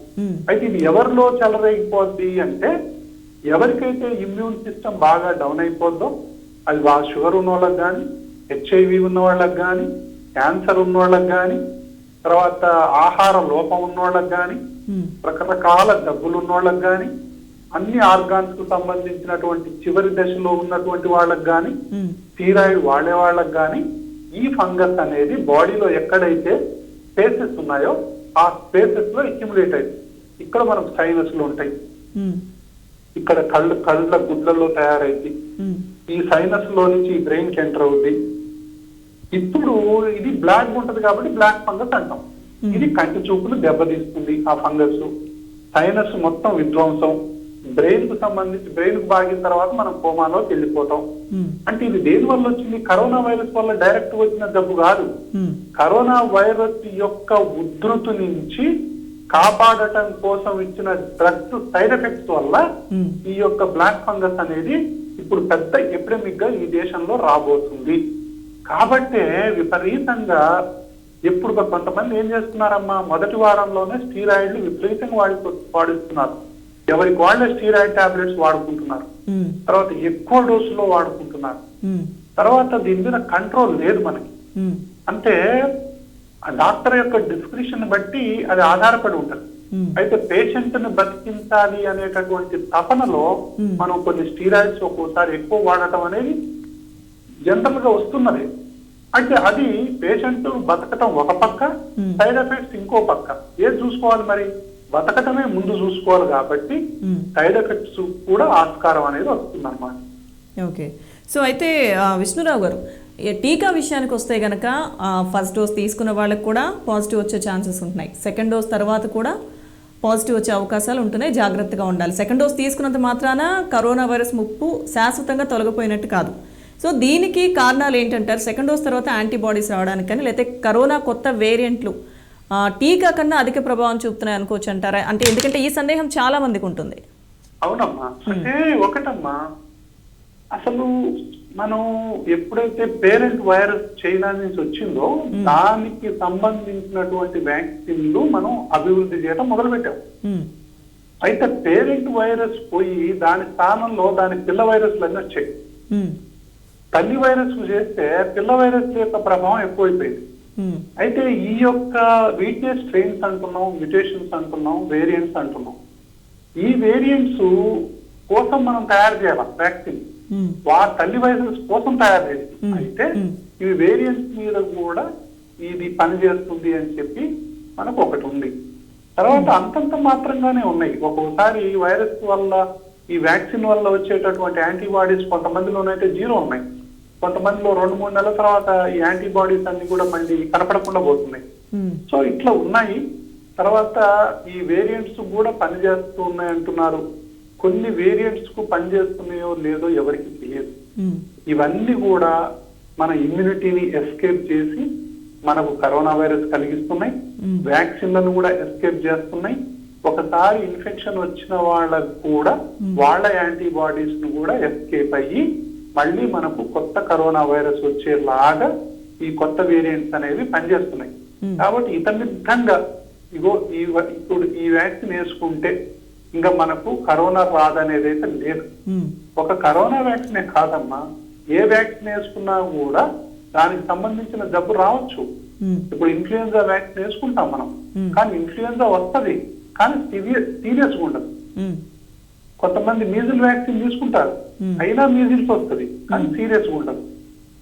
అయితే ఇది ఎవరిలో చెలరైపోద్ది అంటే ఎవరికైతే ఇమ్యూన్ సిస్టమ్ బాగా డౌన్ అయిపోద్దో, అది షుగర్ ఉన్న వాళ్ళకి కానీ, HIV ఉన్న వాళ్ళకి కానీ, క్యాన్సర్ ఉన్న వాళ్ళకి కానీ, తర్వాత ఆహార లోపం ఉన్న వాళ్ళకి కానీ, రకరకాల జబ్బులు ఉన్న వాళ్ళకి కానీ, అన్ని ఆర్గాన్స్ కు సంబంధించినటువంటి చివరి దశలో ఉన్నటువంటి వాళ్ళకి కానీ, స్టీరాయిడ్ వాడే వాళ్ళకి కానీ ఈ ఫంగస్ అనేది బాడీలో ఎక్కడైతే స్పేసెస్ ఉన్నాయో ఆ స్పేసెస్ లో అక్యుములేట్ అయింది. ఇక్కడ మనకు సైనస్ లు ఉంటాయి, ఇక్కడ కళ్ళ గుడ్లలో తయారైంది, ఈ సైనస్ లో నుంచి బ్రెయిన్ కి ఎంటర్ అవుద్ది. ఇప్పుడు ఇది బ్లాక్ ఉంటది కాబట్టి బ్లాక్ ఫంగస్ అంటాం. ఇది కంటి చూపును దెబ్బతీస్తుంది ఆ ఫంగస్. సైనస్ మొత్తం విధ్వంసం, బ్రెయిన్ కు సంబంధించి బ్రెయిన్ కు బాగిన తర్వాత మనం కోమాలోకి వెళ్ళిపోతాం. అంటే ఇది దేని వల్ల వచ్చింది? కరోనా వైరస్ వల్ల డైరెక్ట్ వచ్చిన జబ్బు కాదు. కరోనా వైరస్ యొక్క ఉధృతి నుంచి కాపాడటం కోసం ఇచ్చిన డ్రగ్స్ సైడ్ ఎఫెక్ట్స్ వల్ల ఈ యొక్క బ్లాక్ ఫంగస్ అనేది ఇప్పుడు పెద్ద ఎపిడమిక్ గా ఈ దేశంలో రాబోతుంది. కాబట్టే విపరీతంగా ఎప్పుడు కొంతమంది ఏం చేస్తున్నారమ్మా, మొదటి వారంలోనే స్టీరాయిడ్లు విపరీతంగా వాడిస్తున్నారు. ఎవరికి వాళ్ళే స్టీరాయిడ్ టాబ్లెట్స్ వాడుకుంటున్నారు, తర్వాత ఎక్కువ డోసులో వాడుకుంటున్నారు. తర్వాత దీని మీద కంట్రోల్ లేదు మనకి. అంటే ఆ డాక్టర్ యొక్క డిస్క్రిప్షన్ బట్టి అది ఆధారపడి ఉంటుంది. అయితే పేషెంట్ ని బతికించాలి అనేటటువంటి తపనలో మనం కొన్ని స్టీరాయిడ్స్ ఒక్కోసారి ఎక్కువ వాడటం అనేది జనరల్ గా వస్తున్నది. అయితే అది పేషెంట్ బతకటం ఒక పక్క, సైడ్ ఎఫెక్ట్స్ ఇంకో పక్క. ఏది చూసుకోవాలి మరి? బతకటమే ముందు చూసుకోవాలి కాబట్టి సైడ్ ఎఫెక్ట్స్ కూడా ఆస్కారం అనేది వస్తుంది అన్నమాట. ఓకే, సో అయితే విష్ణురావు గారు, టీకా విషయానికి వస్తే గనక ఫస్ట్ డోస్ తీసుకున్న వాళ్ళకి కూడా పాజిటివ్ వచ్చే ఛాన్సెస్ ఉంటున్నాయి, సెకండ్ డోస్ తర్వాత కూడా పాజిటివ్ వచ్చే అవకాశాలు ఉంటున్నాయి. జాగ్రత్తగా ఉండాలి. సెకండ్ డోస్ తీసుకున్నంత మాత్రాన కరోనా వైరస్ ముప్పు శాశ్వతంగా తొలగిపోయినట్టు కాదు. సో దీనికి కారణాలు ఏంటంటారు? సెకండ్ డోస్ తర్వాత యాంటీబాడీస్ రావడానికి కానీ, లేకపోతే కరోనా కొత్త వేరియంట్లు టీకా కన్నా అధిక ప్రభావం చూపుతున్నాయి అనుకోవచ్చు అంటారా? అంటే ఎందుకంటే ఈ సందేహం చాలా మందికి ఉంటుంది. అవునమ్మా, అంటే ఒకటమ్మా, అసలు మనం ఎప్పుడైతే పేరెంట్ వైరస్ చైనా నుంచి వచ్చిందో దానికి సంబంధించినటువంటి వ్యాక్సిన్లు మనం అభివృద్ధి చేయడం మొదలుపెట్టాం. అయితే పేరెంట్ వైరస్ పోయి దాని స్థానంలో దాని పిల్ల వైరస్లు అన్నీ వచ్చాయి. తల్లి వైరస్ చేస్తే పిల్ల వైరస్ యొక్క ప్రభావం ఎక్కువైపోయింది. అయితే ఈ యొక్క వీటినే స్ట్రెయిన్స్ అంటున్నాం, మ్యుటేషన్స్ అంటున్నాం, వేరియంట్స్ అంటున్నాం. ఈ వేరియంట్స్ కోసం మనం తయారు చేయాలి వ్యాక్సిన్, తల్లి వైరస్ కోసం తయారు చేసి. అయితే ఇవి వేరియంట్స్ మీద కూడా ఇది పనిచేస్తుంది అని చెప్పి మనకు ఒకటి ఉంది. తర్వాత అంతంత మాత్రంగానే ఉన్నాయి. ఒక్కోసారి ఈ వైరస్ వల్ల, ఈ వ్యాక్సిన్ వల్ల వచ్చేటటువంటి యాంటీబాడీస్ కొంతమందిలోనైతే 0 ఉన్నాయి, కొంతమందిలో 2-3 నెలల తర్వాత ఈ యాంటీబాడీస్ అన్ని కూడా మళ్ళీ కనపడకుండా పోతున్నాయి. సో ఇట్లా ఉన్నాయి. తర్వాత ఈ వేరియంట్స్ కూడా పనిచేస్తూ ఉన్నాయి అంటున్నారు. కొన్ని వేరియంట్స్ కు పనిచేస్తున్నాయో లేదో ఎవరికి తెలియదు. ఇవన్నీ కూడా మన ఇమ్యూనిటీని ఎస్కేప్ చేసి మనకు కరోనా వైరస్ కలిగిస్తున్నాయి, వ్యాక్సిన్లను కూడా ఎస్కేప్ చేస్తున్నాయి. ఒకసారి ఇన్ఫెక్షన్ వచ్చిన వాళ్ళకు కూడా వాళ్ళ యాంటీబాడీస్ ను కూడా ఎస్కేప్ అయ్యి మళ్ళీ మనకు కొత్త కరోనా వైరస్ వచ్చేలాగా ఈ కొత్త వేరియంట్స్ అనేవి పనిచేస్తున్నాయి. కాబట్టి ఇతమిద్ధంగా ఇప్పుడు ఈ వ్యాక్సిన్ వేసుకుంటే ఇంకా మనకు కరోనా రాదనేది అయితే లేదు. ఒక కరోనా వ్యాక్సినే కాదమ్మా, ఏ వ్యాక్సిన్ వేసుకున్నా కూడా దానికి సంబంధించిన జబ్బు రావచ్చు. ఇప్పుడు ఇన్ఫ్లుయెన్జా వ్యాక్సిన్ వేసుకుంటాం మనం, కానీ ఇన్ఫ్లుయెన్జా వస్తుంది కానీ సీరియస్ ఉండదు. కొంతమంది మీజిల్ వ్యాక్సిన్ తీసుకుంటారు, అయినా మీజిల్స్ వస్తుంది కానీ సీరియస్ ఉండదు.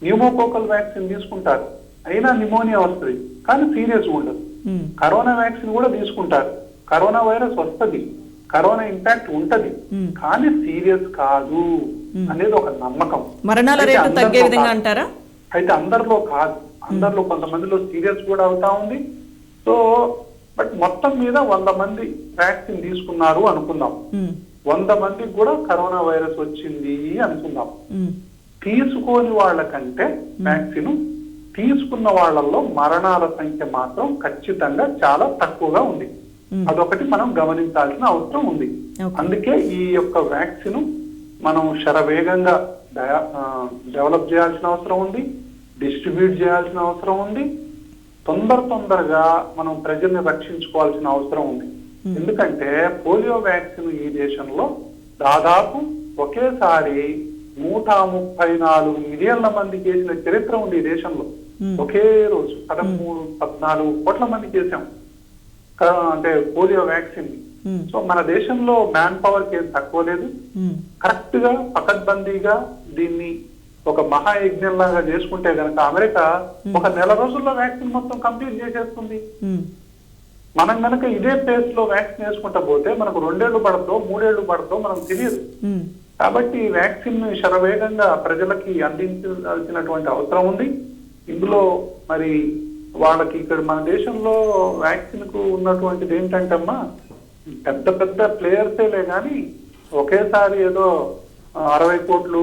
న్యూమోకోకల్ వ్యాక్సిన్ తీసుకుంటారు, అయినా నిమోనియా వస్తుంది కానీ సీరియస్ ఉండదు. కరోనా వ్యాక్సిన్ కూడా తీసుకుంటారు, కరోనా వైరస్ వస్తుంది, కరోనా ఇంపాక్ట్ ఉంటది కానీ సీరియస్ కాదు అనేది ఒక నమ్మకం. మరణాల రేటు తగ్గే విధంగా అంటారా? అయితే అందరిలో కాదు, అందరిలో కొంతమందిలో సీరియస్ కూడా అవుతా ఉంది. సో బట్ మొత్తం మీద 100 మంది వ్యాక్సిన్ తీసుకున్నారు అనుకుందాం, 100 మందికి కూడా కరోనా వైరస్ వచ్చింది అనుకుందాం. తీసుకోని వాళ్ళకంటే వ్యాక్సిన్ తీసుకున్న వాళ్ళల్లో మరణాల సంఖ్య మాత్రం ఖచ్చితంగా చాలా తక్కువగా ఉంది. అదొకటి మనం గమనించాల్సిన అవసరం ఉంది. అందుకే ఈ యొక్క వ్యాక్సిన్ మనం శరవేగంగా డెవలప్ చేయాల్సిన అవసరం ఉంది, డిస్ట్రిబ్యూట్ చేయాల్సిన అవసరం ఉంది, తొందరగా మనం ప్రజల్ని రక్షించుకోవాల్సిన అవసరం ఉంది. ఎందుకంటే పోలియో వ్యాక్సిన్ ఈ దేశంలో దాదాపు ఒకేసారి 134 మిలియన్ల మందికి వేసిన చరిత్ర ఉంది ఈ దేశంలో. ఒకే రోజు 13-14 కోట్ల మందికి వేసాం అంటే పోలియో వ్యాక్సిన్. సో మన దేశంలో మ్యాన్ పవర్ కి ఏం తక్కువ లేదు. కరెక్ట్ గా పకడ్బందీగా దీన్ని ఒక మహాయజ్ఞం లాగా చేసుకుంటే గనక అమెరికా 1 నెల రోజుల్లో వ్యాక్సిన్ మొత్తం కంప్లీట్ చేసేస్తుంది. మనం గనక ఇదే పేస్ లో వ్యాక్సిన్ వేసుకుంటా పోతే మనకు 2 ఏళ్లు పడతో 3 ఏళ్లు పడతో మనకు తెలియదు. కాబట్టి వ్యాక్సిన్ శరవేగంగా ప్రజలకి అందించాల్సినటువంటి అవసరం ఉంది. ఇందులో మరి వాళ్ళకి ఇక్కడ మన దేశంలో వ్యాక్సిన్ కు ఉన్నటువంటిది ఏంటంటే అమ్మా, పెద్ద పెద్ద ప్లేయర్సేలే కానీ ఒకేసారి ఏదో 60 కోట్లు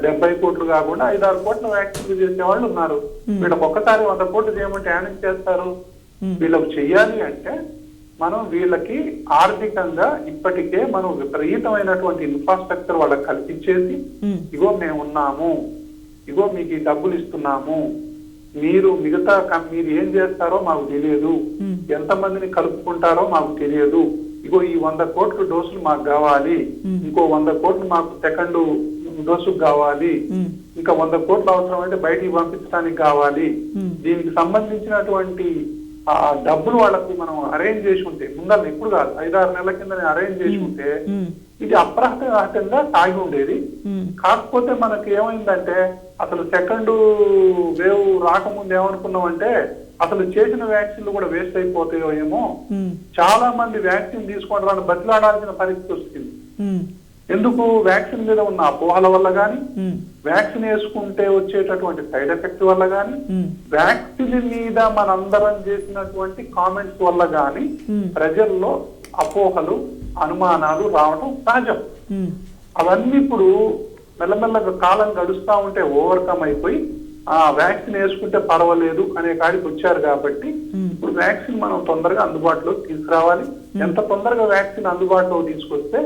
70 కోట్లు కాకుండా 5-6 కోట్ల వ్యాక్సిన్లు చేసే వాళ్ళు ఉన్నారు. వీళ్ళకి ఒక్కసారి 100 కోట్లు చేయమంటే యానింగ్ చేస్తారు. వీళ్ళకి చెయ్యాలి అంటే మనం వీళ్ళకి ఆర్థికంగా ఇప్పటికే మనం విపరీతమైనటువంటి ఇన్ఫ్రాస్ట్రక్చర్ వాళ్ళకి కల్పించేసి, ఇగో మేము ఉన్నాము, ఇగో మీకు ఈ డబ్బులు ఇస్తున్నాము, మీరు మీరు ఏం చేస్తారో మాకు తెలియదు, ఎంతమందిని కలుపుకుంటారో మాకు తెలియదు, ఇగో ఈ 100 కోట్ల డోసులు మాకు కావాలి, ఇంకో 100 కోట్లు మాకు సెకండ్ డోసుకు కావాలి, ఇంకా 100 కోట్లు అవసరమైతే బయటికి పంపించడానికి కావాలి, దీనికి సంబంధించినటువంటి ఆ డబ్బులు వాళ్ళకు మనం అరేంజ్ చేసి ఉంటే ముందర ఎప్పుడు కాదు 5-6 నెలల కింద అరేంజ్ చేసి ఉంటే ఇది అప్రహతంగా సాగి ఉండేది. కాకపోతే మనకి ఏమైందంటే అసలు సెకండ్ వేవ్ రాకముందు ఏమనుకున్నామంటే అసలు చేసిన వ్యాక్సిన్లు కూడా వేస్ట్ అయిపోతాయో ఏమో, చాలా మంది వ్యాక్సిన్ తీసుకుంటారని బతిలాడాల్సిన పరిస్థితి వస్తుంది. ఎందుకు? వ్యాక్సిన్ మీద ఉన్న అపోహల వల్ల గాని, వ్యాక్సిన్ వేసుకుంటే వచ్చేటటువంటి సైడ్ ఎఫెక్ట్ వల్ల గాని, వ్యాక్సిన్ మీద మనందరం చేసినటువంటి కామెంట్స్ వల్ల గాని ప్రజల్లో అపోహలు అనుమానాలు రావడం సహజం. అవన్నీ ఇప్పుడు మెల్లమెల్లగా కాలం గడుస్తా ఉంటే ఓవర్కమ్ అయిపోయి ఆ వ్యాక్సిన్ వేసుకుంటే పర్వాలేదు అనే కాడికి వచ్చారు. కాబట్టి ఇప్పుడు వ్యాక్సిన్ మనం తొందరగా అందుబాటులోకి తీసుకురావాలి. ఎంత తొందరగా వ్యాక్సిన్ అందుబాటులోకి తీసుకొస్తే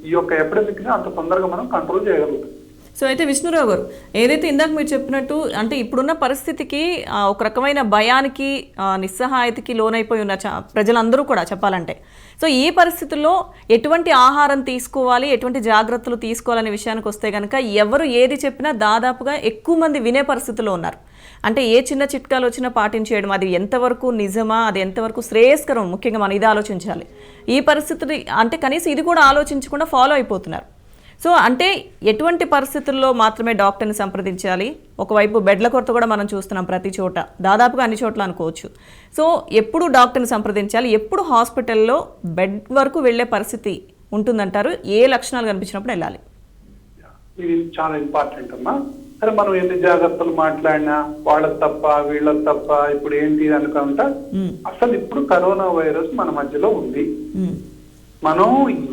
ఈ యొక్క ఎపిడమిక్ ని అంత తొందరగా మనం కంట్రోల్ చేయగలుగుతాం. సో అయితే విష్ణురావు గారు, ఏదైతే ఇందాక మీరు చెప్పినట్టు అంటే ఇప్పుడున్న పరిస్థితికి ఒక రకమైన భయానికి నిస్సహాయతకి లోనైపోయి ఉన్న ప్రజలందరూ కూడా చెప్పాలంటే, సో ఈ పరిస్థితుల్లో ఎటువంటి ఆహారం తీసుకోవాలి, ఎటువంటి జాగ్రత్తలు తీసుకోవాలనే విషయానికి వస్తే కనుక ఎవరు ఏది చెప్పినా దాదాపుగా ఎక్కువ మంది వినే పరిస్థితుల్లో ఉన్నారు. అంటే ఏ చిన్న చిట్కాలు వచ్చినా పాటించేయడం, అది ఎంతవరకు నిజమా, అది ఎంతవరకు శ్రేయస్కరం, ముఖ్యంగా మనం ఇది ఆలోచించాలి. ఈ పరిస్థితులు అంటే కనీసం ఇది కూడా ఆలోచించకుండా ఫాలో అయిపోతున్నారు. సో అంటే ఎటువంటి పరిస్థితుల్లో మాత్రమే డాక్టర్ని సంప్రదించాలి? ఒకవైపు బెడ్ల కొరత కూడా మనం చూస్తున్నాం ప్రతి చోట, దాదాపుగా అన్ని చోట్ల అనుకోవచ్చు. సో ఎప్పుడు డాక్టర్ని సంప్రదించాలి, ఎప్పుడు హాస్పిటల్లో బెడ్ వరకు వెళ్ళే పరిస్థితి ఉంటుందంటారు, ఏ లక్షణాలు కనిపించినప్పుడు వెళ్ళాలి? ఇది చాలా ఇంపార్టెంట్ అమ్మా. సరే, మనం ఎన్ని జాగ్రత్తలు మాట్లాడినా వాళ్ళకి తప్ప వీళ్ళకి తప్ప ఇప్పుడు ఏంటి అనుకుంటా, అసలు ఇప్పుడు కరోనా వైరస్ మన మధ్యలో ఉంది. మనం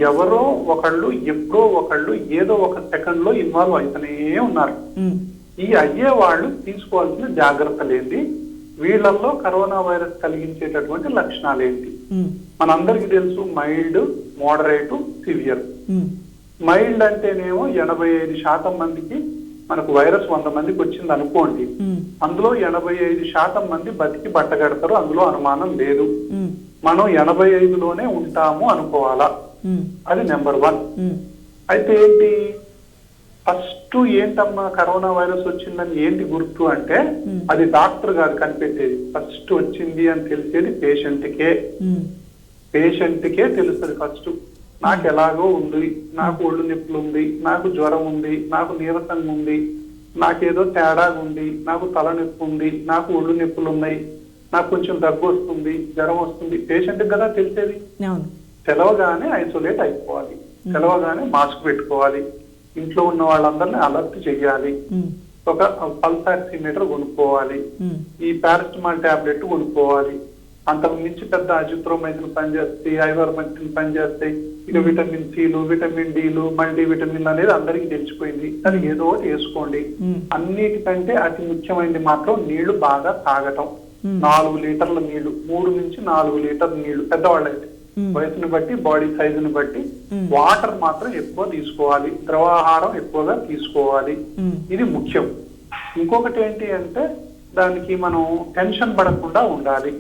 ఎవరో ఒకళ్ళు ఎప్పుడో ఒకళ్ళు ఏదో ఒక సెకండ్ లో ఇన్వాల్వ్ అవుతూనే ఉన్నారు. ఈ అయ్యే వాళ్ళు తీసుకోవాల్సిన జాగ్రత్తలు ఏంటి, వీళ్ళల్లో కరోనా వైరస్ కలిగించేటటువంటి లక్షణాలు ఏంటి? మనందరికీ తెలుసు, మైల్డ్, మోడరేట్, సివియర్. మైల్డ్ అంటేనేమో 85% మందికి మనకు వైరస్ 100 మందికి వచ్చింది అనుకోండి, అందులో 85% మంది బతికి బట్టగడతారు, అందులో అనుమానం లేదు. మనం 85లోనే ఉంటాము అనుకోవాలా, అది నెంబర్ 1. అయితే ఏంటి, ఫస్ట్ ఏంటమ్మా కరోనా వైరస్ వచ్చిందని ఏంటి గుర్తు అంటే, అది డాక్టర్ గారు కనిపెట్టేది. ఫస్ట్ వచ్చింది అని తెలిసేది పేషెంట్కే తెలుస్తుంది. ఫస్ట్ నాకు ఎలాగో ఉంది, నాకు ఒళ్ళు నొప్పులు ఉంది, నాకు జ్వరం ఉంది, నాకు నీరసంగా ఉంది, నాకేదో తేడాగా ఉంది, నాకు తలనొప్పి ఉంది, నాకు ఒళ్ళు నొప్పులు ఉన్నాయి, నాకు కొంచెం దగ్గు వస్తుంది, జ్వరం వస్తుంది, పేషెంట్ కదా తెలిసేది. తెలవగానే ఐసోలేట్ అయిపోవాలి, తెలవగానే మాస్క్ పెట్టుకోవాలి, ఇంట్లో ఉన్న వాళ్ళందరినీ అలర్ట్ చెయ్యాలి, ఒక పల్స్ ఆక్సిమీటర్ కొనుక్కోవాలి, ఈ పారాసిటమాల్ టాబ్లెట్ కొనుక్కోవాలి. అంతకు మించి పెద్ద అజిత్రోమైసిన్ పనిచేస్తాయి, ఐవర్మెక్టిన్ పనిచేస్తాయి, ఇక విటమిన్ సిలు, విటమిన్ డిలు, మల్టీ విటమిన్ అనేది అందరికీ తెలిసిపోయింది. అది ఏదో ఒకటి వేసుకోండి. అన్నిటికంటే అతి ముఖ్యమైనది మాత్రం నీళ్లు బాగా తాగటం. 4 లీటర్ల నీళ్లు, 3 నుంచి 4 లీటర్ల నీళ్లు, పెద్దవాళ్ళైతే వయసుని బట్టి, బాడీ సైజుని బట్టి. వాటర్ మాత్రం ఎక్కువ తీసుకోవాలి, ద్రవాహారం ఎక్కువగా తీసుకోవాలి, ఇది ముఖ్యం. ఇంకొకటి ఏంటి అంటే, దానికి మనం టెన్షన్ పడకుండా ఉండాలి.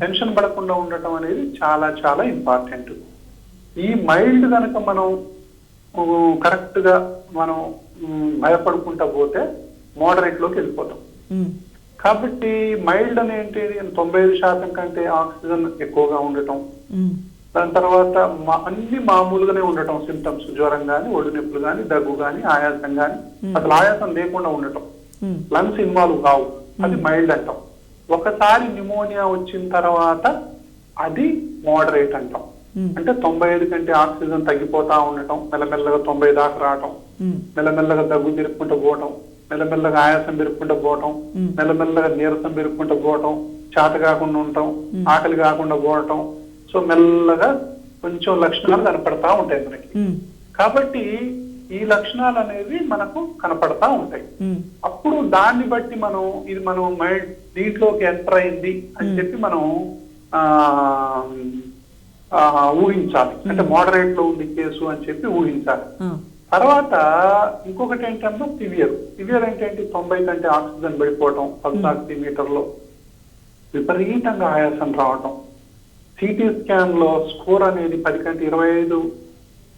టెన్షన్ పడకుండా ఉండటం అనేది చాలా చాలా ఇంపార్టెంట్. ఈ మైల్డ్ కనుక మనం కరెక్ట్ గా మనం భయపడుకుంటా పోతే మోడరేట్ లోకి వెళ్ళిపోతాం. కాబట్టి మైల్డ్ అని ఏంటి, 95% కంటే ఆక్సిజన్ ఎక్కువగా ఉండటం, దాని తర్వాత అన్ని మామూలుగానే ఉండటం, సిమ్టమ్స్ జ్వరం గాని, ఒళ్ళు నొప్పులు గాని, దగ్గు గాని, ఆయాసం గాని, అసలు ఆయాసం లేకుండా ఉండటం, లంగ్స్ ఇన్వాల్వ్ కావు, అది మైల్డ్ అంటాం. ఒకసారి న్యూమోనియా వచ్చిన తర్వాత అది మోడరేట్ అంటాం. అంటే 95 కంటే ఆక్సిజన్ తగ్గిపోతా ఉండటం, మెల్లమెల్లగా 90 దాకా రావటం, మెల్లమెల్లగా దగ్గు పెరుక్కుంటూ పోవటం, మెల్లమెల్లగా ఆయాసం పెరుక్కుంటూ పోవటం, మెల్లమెల్లగా నీరసం పెరుక్కుంటూ పోవటం, చేత కాకుండా ఉండటం, ఆకలి కాకుండా పోవటం. సో మెల్లగా కొంచెం లక్షణాలు కనపడతా ఉంటాయి మనకి. కాబట్టి ఈ లక్షణాలు అనేవి మనకు కనపడతా ఉంటాయి. అప్పుడు దాన్ని బట్టి మనం ఇది మనం మైండ్ దీంట్లోకి ఎంటర్ అయింది అని చెప్పి మనం ఊహించాలి. అంటే మోడరేట్ లో ఉంది కేసు అని చెప్పి ఊహించాలి. తర్వాత ఇంకొకటి ఏంటంటే సివియర్ అంటే ఏంటి, 90 కంటే ఆక్సిజన్ పడిపోవటం, పల్స్ ఆక్సిమీటర్ లో విపరీతంగా ఆయాసం రావటం, సిటీ స్కాన్ లో స్కోర్ అనేది 10 కంటే 25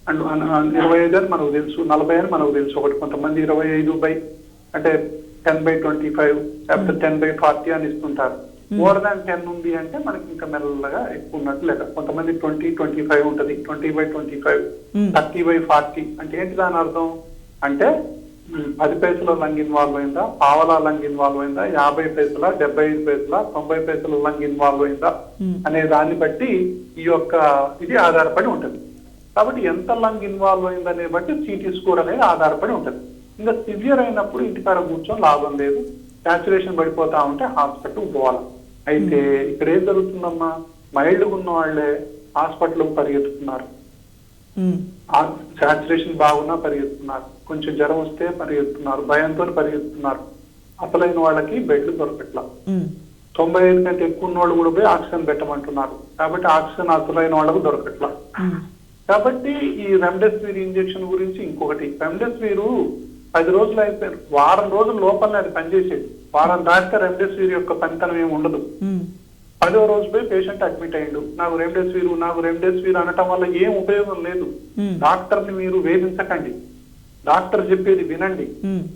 అని మనకు తెలుసు, 40 అని మనకు తెలుసు. ఒకటి కొంతమంది 25 అంటే 10/25 లేకపోతే 10/40 అని ఇస్తుంటారు. మోర్ దాన్ 10 ఉంది అంటే మనకి ఇంకా మెల్లగా ఎక్కువ ఉన్నట్టు లెక్క. కొంతమంది 20/25 ఉంటది, 20/25, 30/40. అంటే ఏంటి దాని అర్థం అంటే 10 పైసల లంగ్ ఇన్వాల్వ్ అయిందా, పావలా లంగ్ ఇన్వాల్వ్ అయిందా, 50 పైసల, 75 పైసల, 90 పైసల లంగ్ ఇన్వాల్వ్ అయిందా అనే దాన్ని బట్టి ఈ యొక్క ఇది ఆధారపడి ఉంటది. కాబట్టి ఎంత లంగ్ ఇన్వాల్వ్ అయిందనే బట్టి సిటీ స్కోర్ అనేది ఆధారపడి ఉంటది. ఇంకా సివియర్ అయినప్పుడు ఇంటికాడ కూర్చొని లాభం లేదు, సాచురేషన్ పడిపోతా ఉంటే హాస్పిటల్ పోవాలి. అయితే ఇక్కడ ఏం జరుగుతుందమ్మా, మైల్డ్గా ఉన్న వాళ్ళే హాస్పిటల్కి పరిగెత్తుతున్నారు, సాచురేషన్ బాగున్నా పరిగెత్తుతున్నారు, కొంచెం జ్వరం వస్తే పరిగెత్తుతున్నారు, భయంతో పరిగెత్తుతున్నారు. అసలైన వాళ్ళకి బెడ్లు దొరకట్లా. 95 కంటే ఎక్కువ ఉన్న వాళ్ళు కూడా పోయి ఆక్సిజన్ పెట్టమంటున్నారు. కాబట్టి ఆక్సిజన్ అసలైన వాళ్ళకు దొరకట్లా. కాబట్టి ఈ రెమ్డెసివిర్ ఇంజెక్షన్ గురించి ఇంకొకటి, రెమ్డెసివిర్ 10 రోజులు అయిపోయింది, వారం రోజుల లోపలనే అది పనిచేసేది. వారం దాటితే రెమ్డెసివిర్ యొక్క పనితనం ఏమి ఉండదు. 10వ రోజు పోయి పేషెంట్ అడ్మిట్ అయ్యిండు, నాకు రెమ్డెసివిర్ అనటం వల్ల ఏం ఉపయోగం లేదు. డాక్టర్ని మీరు వేధించకండి, డాక్టర్ చెప్పేది వినండి.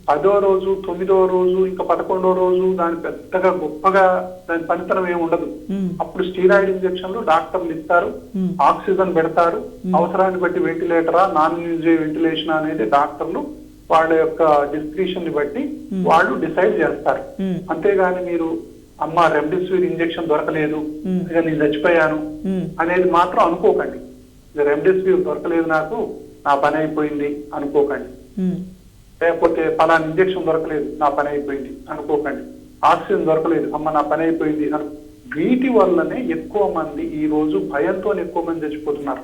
10వ రోజు, 9వ రోజు, ఇంకా 11వ రోజు దాని పెద్దగా గొప్పగా దాని పనితనం ఏమి ఉండదు. అప్పుడు స్టీరాయిడ్ ఇంజెక్షన్లు డాక్టర్లు ఇస్తారు, ఆక్సిజన్ పెడతారు, అవసరాన్ని బట్టి వెంటిలేటరా నాన్ ఇన్వేజివ్ వెంటిలేషన్ అనేది డాక్టర్లు వాళ్ళ యొక్క డిస్క్రిప్షన్ ని బట్టి వాళ్ళు డిసైడ్ చేస్తారు. అంతేగాని మీరు అమ్మ రెమ్డెసివిర్ ఇంజెక్షన్ దొరకలేదు ఇక నేను చచ్చిపోయాను అనేది మాత్రం అనుకోకండి. రెమ్డెసివిర్ దొరకలేదు నాకు, నా పని అయిపోయింది అనుకోకండి. లేకపోతే ఫలానా ఇంజెక్షన్ దొరకలేదు, నా పని అయిపోయింది అనుకోకండి. ఆక్సిజన్ దొరకలేదు, అమ్మ నా పని అయిపోయింది. వీటి వల్లనే ఎక్కువ మంది ఈ రోజు భయంతో ఎక్కువ మంది చచ్చిపోతున్నారు.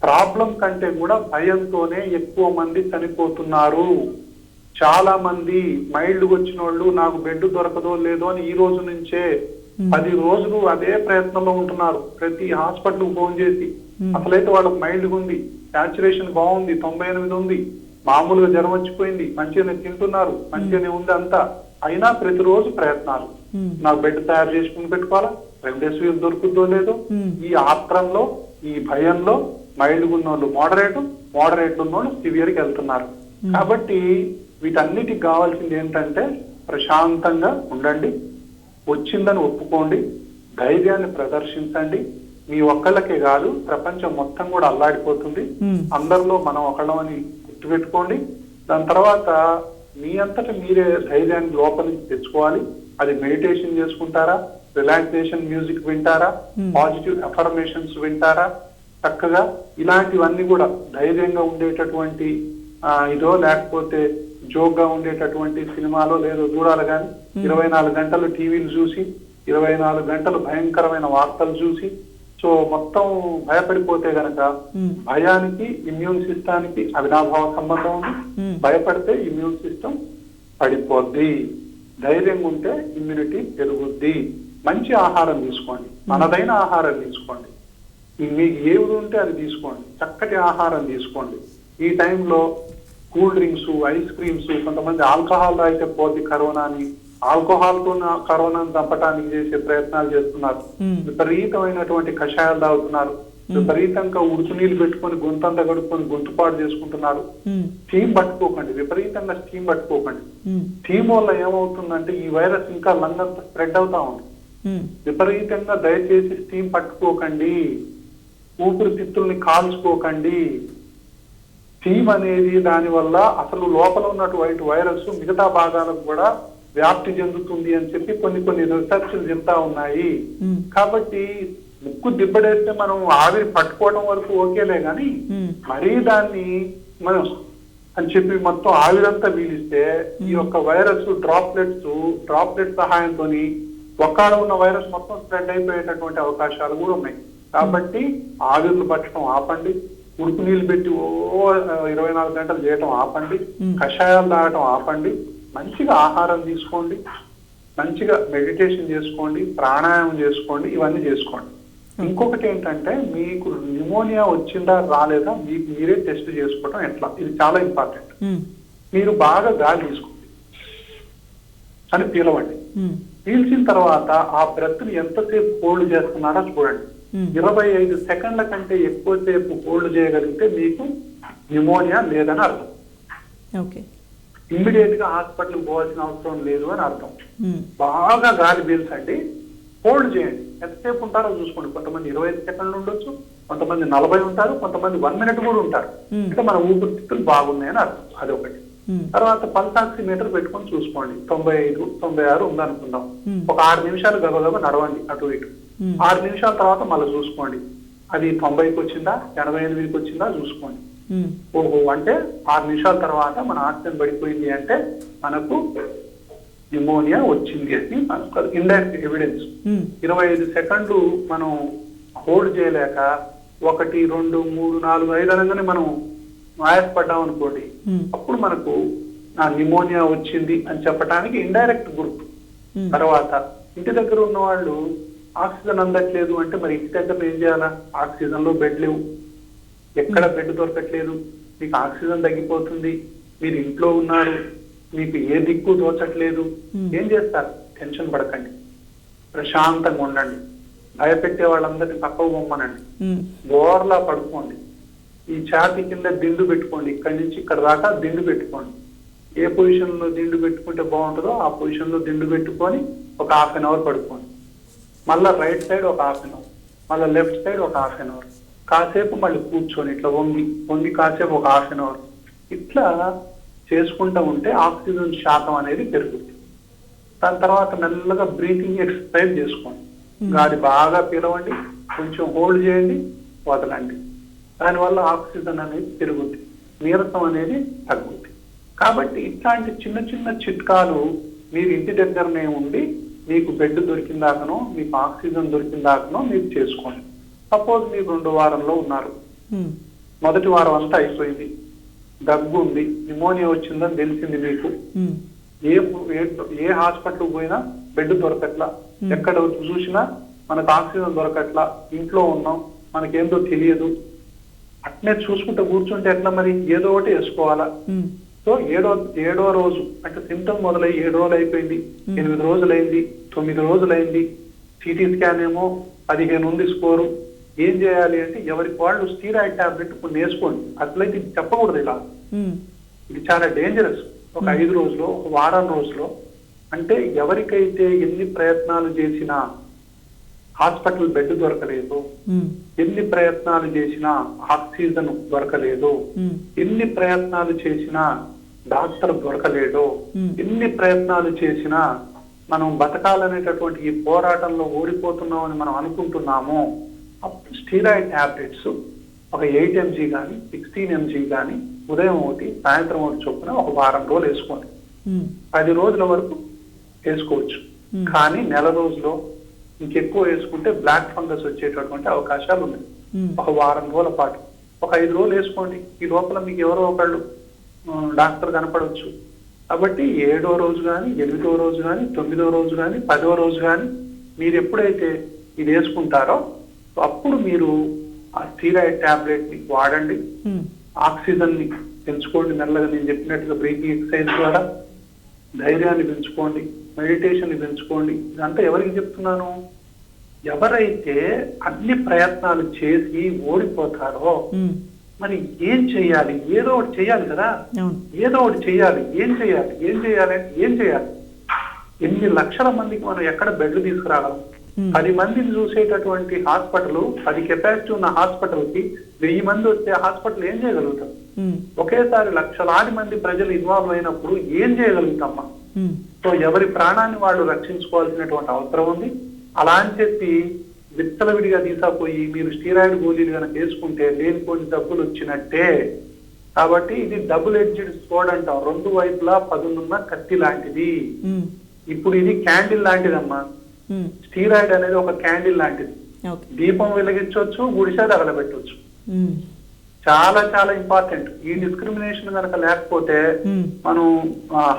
ప్రాబ్లం కంటే కూడా భయంతోనే ఎక్కువ మంది చనిపోతున్నారు. చాలా మంది మైల్డ్ వచ్చిన వాళ్ళు నాకు బెడ్ దొరకదో లేదో అని ఈ రోజు నుంచే 10 రోజులు అదే ప్రయత్నంలో ఉంటున్నారు. ప్రతి హాస్పిటల్ ఫోన్ చేసి అసలైతే వాళ్ళకి మైల్డ్ ఉంది, సాచురేషన్ బాగుంది, 98 ఉంది, మామూలుగా జ్వరం వచ్చిపోయింది, మంచిగానే తింటున్నారు, మంచిగానే ఉంది అంతా, అయినా ప్రతిరోజు ప్రయత్నాలు. నాకు బెడ్ తయారు చేసుకుని పెట్టుకోవాలా, రెమ్డెసివిర్ దొరుకుతుందో లేదో, ఈ ఆత్రంలో ఈ భయంలో మైల్డ్ ఉన్నోళ్ళు మోడరేట్ ఉన్నోళ్ళు సివియర్ కి వెళ్తున్నారు. కాబట్టి వీటన్నిటికి కావాల్సింది ఏంటంటే ప్రశాంతంగా ఉండండి, వచ్చిందని ఒప్పుకోండి, ధైర్యాన్ని ప్రదర్శించండి. మీ ఒక్కళ్ళకే కాదు, ప్రపంచం మొత్తం కూడా అల్లాడిపోతుంది. అందరిలో మనం ఒకళ్ళమని గుర్తుపెట్టుకోండి. దాని తర్వాత మీ అంతటా మీరే ధైర్యాన్ని లోపల నుంచి తెచ్చుకోవాలి. అది మెడిటేషన్ చేసుకుంటారా, రిలాక్సేషన్ మ్యూజిక్ వింటారా, పాజిటివ్ అఫర్మేషన్స్ వింటారా, చక్కగా ఇలాంటివన్నీ కూడా ధైర్యంగా ఉండేటటువంటి ఇదో లేకపోతే జోక్గా ఉండేటటువంటి సినిమాలో లేదో చూడాలి. కానీ 24 గంటలు టీవీలు చూసి 24 గంటలు భయంకరమైన వార్తలు చూసి సో మొత్తం భయపడిపోతే గనక భయానికి ఇమ్యూన్ సిస్టానికి అవినాభావ సంబంధం ఉంది. భయపడితే ఇమ్యూన్ సిస్టమ్ పడిపోద్ది, ధైర్యంగా ఉంటే ఇమ్యూనిటీ పెరుగుద్ది. మంచి ఆహారం తీసుకోండి, మనదైన ఆహారం తీసుకోండి, మీకు ఏది ఉంటే అది తీసుకోండి, చక్కటి ఆహారం తీసుకోండి. ఈ టైంలో కూల్ డ్రింక్స్, ఐస్ క్రీమ్స్, కొంతమంది ఆల్కహాల్ తాగితే పోద్ది కరోనా అని ఆల్కహాల్ తో కరోనాను చంపడానికి చేసే ప్రయత్నాలు చేస్తున్నారు. విపరీతమైనటువంటి కషాయాలు తాగుతున్నారు, విపరీతంగా ఉడుకు నీళ్లు పెట్టుకొని గొంతంతా గడుపుకొని గొంతుపాటు చేసుకుంటున్నారు. స్టీమ్ పట్టుకోకండి, విపరీతంగా స్టీమ్ పట్టుకోకండి. స్టీమ్ వల్ల ఏమవుతుందంటే ఈ వైరస్ ఇంకా లంగ్ అంతా స్ప్రెడ్ అవుతా ఉంది. విపరీతంగా దయచేసి స్టీమ్ పట్టుకోకండి, ఊపిరితిత్తుల్ని కాల్చుకోకండి. స్టీమ్ అనేది దాని వల్ల అసలు లోపల ఉన్నటువంటి వైరస్ మిగతా భాగాలకు కూడా వ్యాప్తి చెందుతుంది అని చెప్పి కొన్ని రీసెర్చ్లు చెప్తా ఉన్నాయి. కాబట్టి ముక్కు దిబ్బడేస్తే మనం ఆవిరి పట్టుకోవడం వరకు ఓకేలే గాని మరీ దాన్ని మనం అని చెప్పి మొత్తం ఆవిరంతా పీలిస్తే ఈ యొక్క వైరస్ డ్రాప్లెట్ సహాయంతో ఒక్కడ ఉన్న వైరస్ మొత్తం స్ప్రెడ్ అయిపోయేటటువంటి అవకాశాలు కూడా ఉన్నాయి. కాబట్టి ఆవిర్లు పట్టడం ఆపండి, ఉడుకు నీళ్ళు పెట్టి 24 గంటలు చేయటం ఆపండి, కషాయాలు తాగటం ఆపండి, మంచిగా ఆహారం తీసుకోండి, మంచిగా మెడిటేషన్ చేసుకోండి, ప్రాణాయామం చేసుకోండి, ఇవన్నీ చేసుకోండి. ఇంకొకటి ఏంటంటే మీకు న్యూమోనియా వచ్చిందా రాలేదా మీకు మీరే టెస్ట్ చేసుకోవటం ఎట్లా, ఇది చాలా ఇంపార్టెంట్. మీరు బాగా గాలి తీసుకోండి అని పీలవండి, పీల్చిన తర్వాత ఆ బ్రెత్ ని ఎంతసేపు హోల్డ్ చేస్తున్నారో చూడండి. 25 సెకండ్ల కంటే ఎక్కువసేపు హోల్డ్ చేయగలిగితే మీకు న్యూమోనియా లేదని అర్థం. ఇమ్మీడియట్ గా హాస్పిటల్ పోవాల్సిన అవసరం లేదు అని అర్థం. బాగా గాలి పీల్చండి, హోల్డ్ చేయండి, ఎంతసేపు ఉంటారో చూసుకోండి. కొంతమంది 25 సెకండ్లు ఉండొచ్చు, కొంతమంది 40 ఉంటారు, కొంతమంది 1 మినిట్ కూడా ఉంటారు. అంటే మన ఊపిరితిత్తులు బాగున్నాయని అర్థం. అదొకటి. తర్వాత పల్స్ ఆక్సిమీటర్ పెట్టుకొని చూసుకోండి, 95, 96 ఉందనుకుందాం. ఒక 6 నిమిషాలు గబగబా నడవండి అటు ఇటు. 6 నిమిషాల తర్వాత మళ్ళీ చూసుకోండి, అది 90కి వచ్చిందా 88కి వచ్చిందా చూసుకోండి. ఓహో అంటే 6 నిమిషాల తర్వాత మన ఆక్సిజన్ పడిపోయింది అంటే మనకు న్యూమోనియా వచ్చింది అని మనకు ఇండైరెక్ట్ ఎవిడెన్స్. 25 సెకండ్లు మనం హోల్డ్ చేయలేక 1, 2, 3, 4, 5 అనగానే మనం ఆయాసపడ్డాం అనుకోండి, అప్పుడు మనకు నా న్యూమోనియా వచ్చింది అని చెప్పడానికి ఇండైరెక్ట్ గుర్తు. తర్వాత ఇంటి దగ్గర ఉన్న వాళ్ళు ఆక్సిజన్ అందట్లేదు అంటే మరి ఇంటి దగ్గర ఏం చేయాలా? ఆక్సిజన్ లో బెడ్ లేవు, ఎక్కడ బెడ్ దొరకట్లేదు, మీకు ఆక్సిజన్ తగ్గిపోతుంది, మీరు ఇంట్లో ఉన్నారు, మీకు ఏ దిక్కు తోచట్లేదు, ఏం చేస్తారు? టెన్షన్ పడకండి, ప్రశాంతంగా ఉండండి, భయపెట్టే వాళ్ళందరినీ పక్కకు పొమ్మనండి, బోర్లా పడుకోండి, ఈ ఛాతీ కింద దిండు పెట్టుకోండి, ఇక్కడి నుంచి ఇక్కడ దాకా దిండు పెట్టుకోండి. ఏ పొజిషన్ లో దిండు పెట్టుకుంటే బాగుంటుందో ఆ పొజిషన్ లో దిండు పెట్టుకొని ఒక 1/2 అవర్ పడుకోండి. మళ్ళీ రైట్ సైడ్ ఒక 1/2 అవర్, మళ్ళీ లెఫ్ట్ సైడ్ ఒక 1/2 అవర్, కాసేపు మళ్ళీ కూర్చొని ఇట్లా వంగి కాసేపు ఒక 1/2 అవర్, ఇట్లా చేసుకుంటూ ఉంటే ఆక్సిజన్ శాతం అనేది పెరుగుతుంది. దాని తర్వాత మెల్లగా బ్రీతింగ్ ఎక్సర్సైజ్ చేసుకోండి. గాలి బాగా పీలవండి, కొంచెం హోల్డ్ చేయండి, వదలండి. దానివల్ల ఆక్సిజన్ అనేది పెరుగుద్ది, నీరసం అనేది తగ్గుద్ది. కాబట్టి ఇట్లాంటి చిన్న చిన్న చిట్కాలు మీరు ఇంటి దగ్గరనే ఉండి మీకు బెడ్ దొరికిన దాకనో మీకు ఆక్సిజన్ దొరికిన దాకనో మీరు చేసుకోండి. సపోజ్ మీరు 2వ వారంలో ఉన్నారు, మొదటి వారం అంతా అయిపోయింది, దగ్గు ఉంది, న్యూమోనియా వచ్చిందని తెలిసింది మీకు, ఏ హాస్పిటల్ పోయినా బెడ్ దొరకట్లా, ఎక్కడ చూసినా మనకు ఆక్సిజన్ దొరకట్లా, ఇంట్లో ఉన్నాం మనకేందో తెలియదు, అట్నే చూసుకుంటూ కూర్చుంటే ఎట్లా? మరి ఏదో ఒకటి వేసుకోవాలా. సో ఏడో రోజు అంటే సింటమ్ మొదలై 7 రోజులు అయిపోయింది, 8 రోజులైంది, 9 రోజులైంది, సిటీ స్కాన్ ఏమో 15 ఉంది స్కోరు. ఏం చేయాలి అంటే ఎవరికి వాళ్ళు స్టీరాయిడ్ టాబ్లెట్ కొన్ని వేసుకోండి. అట్లయితే ఇది చెప్పకూడదు ఇలా, ఇది చాలా డేంజరస్. ఒక 5 రోజులు, ఒక వారం రోజులు, అంటే ఎవరికైతే ఎన్ని ప్రయత్నాలు చేసినా హాస్పిటల్ బెడ్ దొరకలేదు, ఎన్ని ప్రయత్నాలు చేసినా ఆక్సిజన్ దొరకలేదు, ఎన్ని ప్రయత్నాలు చేసినా డాక్టర్ దొరకలేడు, ఎన్ని ప్రయత్నాలు చేసినా మనం బతకాలనేటటువంటి ఈ పోరాటంలో ఓడిపోతున్నామని మనం అనుకుంటున్నాము, అప్పుడు స్టీరాయిడ్ టాబ్లెట్స్ ఒక 8 mg కానీ 16 mg కానీ ఉదయం ఒకటి సాయంత్రం ఒకటి చొప్పున ఒక వారం రోజులు వేసుకోండి. 10 రోజుల వరకు వేసుకోవచ్చు. కానీ నెల రోజులో ఇంకెక్కువ వేసుకుంటే బ్లాక్ ఫంగస్ వచ్చేటటువంటి అవకాశాలు ఉన్నాయి. ఒక వారం రోజుల పాటు ఒక 5 రోజులు వేసుకోండి. ఈ లోపల మీకు ఎవరో ఒకళ్ళు డాక్టర్ కనపడవచ్చు. కాబట్టి 7వ రోజు కానీ 8వ రోజు కానీ 9వ రోజు కానీ 10వ రోజు కానీ మీరు ఎప్పుడైతే ఇది వేసుకుంటారో అప్పుడు మీరు ఆ స్టీరాయిడ్ టాబ్లెట్ ని వాడండి. ఆక్సిజన్ ని పెంచుకోండి మెల్లగా, నేను చెప్పినట్టుగా బ్రీతింగ్ ఎక్సర్సైజ్ ద్వారా ధైర్యాన్ని పెంచుకోండి, మెడిటేషన్ ని పెంచుకోండి. ఇదంతా ఎవరికి చెప్తున్నాను? ఎవరైతే అన్ని ప్రయత్నాలు చేసి ఓడిపోతారో మరి ఏం చెయ్యాలి? ఏదో ఒకటి చెయ్యాలి కదా, ఏదో ఒకటి చెయ్యాలి. ఏం చెయ్యాలి? ఏం చేయాలి? ఎన్ని లక్షల మందికి మనం ఎక్కడ బెడ్లు తీసుకురాగలం? 10 మందిని చూసేటటువంటి హాస్పిటల్, 10 కెపాసిటీ ఉన్న హాస్పిటల్ కి 1000 మంది వస్తే హాస్పిటల్ ఏం చేయగలుగుతాం? ఒకేసారి లక్షలాది మంది ప్రజలు ఇన్వాల్వ్ అయినప్పుడు ఏం చేయగలుగుతామా? సో ఎవరి ప్రాణాన్ని వాళ్ళు రక్షించుకోవాల్సినటువంటి అవసరం ఉంది. అలా అని చెప్పి విత్తలవిడిగా తీసాపోయి మీరు స్టీరాయిడ్ గోళీలు కనుక వేసుకుంటే లేనిపోని డబ్బులు వచ్చినట్టే. కాబట్టి ఇది డబుల్ ఎడ్జ్డ్ స్వోర్డ్ అంటాం, 2 వైపులా పదునున్న కత్తి లాంటిది. ఇప్పుడు ఇది క్యాండిల్ లాంటిదమ్మా. స్టీరాయిడ్ అనేది ఒక క్యాండిల్ లాంటిది. దీపం వెలిగించవచ్చు, గుడిసె తగలబెట్టవచ్చు. చాలా చాలా ఇంపార్టెంట్. ఈ డిస్క్రిమినేషన్ కనుక లేకపోతే మనం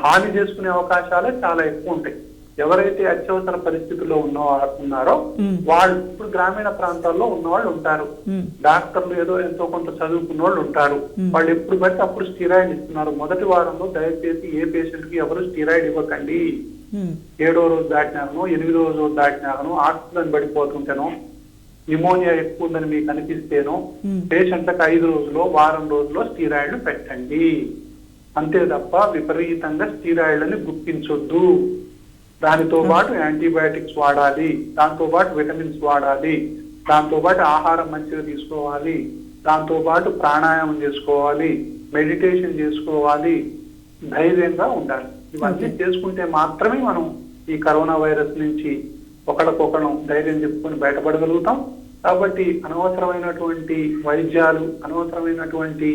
హాని చేసుకునే అవకాశాలే చాలా ఎక్కువ ఉంటాయి. ఎవరైతే అత్యవసర పరిస్థితుల్లో ఉన్నారో వాళ్ళు ఇప్పుడు గ్రామీణ ప్రాంతాల్లో ఉన్నవాళ్ళు ఉంటారు, డాక్టర్లు ఏదో ఎంతో కొంత చదువుకున్న వాళ్ళు ఉంటారు. వాళ్ళు ఎప్పుడు బట్టి అప్పుడు స్టీరాయిడ్ ఇస్తున్నారు. మొదటి వారంలో దయచేసి ఏ పేషెంట్ కి ఎవరు స్టీరాయిడ్ ఇవ్వకండి. 7వ రోజు దాటినాకనో 8వ రోజు దాటినాకనో ఆక్సిజన్ పడిపోతుంటేనో న్యూమోనియా ఎక్కువ ఉందని మీకు అనిపిస్తేనో పేషెంట్లకు 5 రోజులో వారం రోజులో స్టీరాయిడ్లు పెట్టండి. అంతే తప్ప విపరీతంగా స్టీరాయిడ్లని గుర్తించొద్దు. దానితో పాటు యాంటీబయాటిక్స్ వాడాలి, దాంతో పాటు విటమిన్స్ వాడాలి, దాంతో పాటు ఆహారం మంచిగా తీసుకోవాలి, దాంతో పాటు ప్రాణాయామం చేసుకోవాలి, మెడిటేషన్ చేసుకోవాలి, ధైర్యంగా ఉండాలి. ఇవన్నీ చేసుకుంటే మాత్రమే మనం ఈ కరోనా వైరస్ నుంచి ఒకళ్ళకొకళ్ళం ధైర్యం చెప్పుకొని బయటపడగలుగుతాం. కాబట్టి అనవసరమైనటువంటి వైద్యాలు, అనవసరమైనటువంటి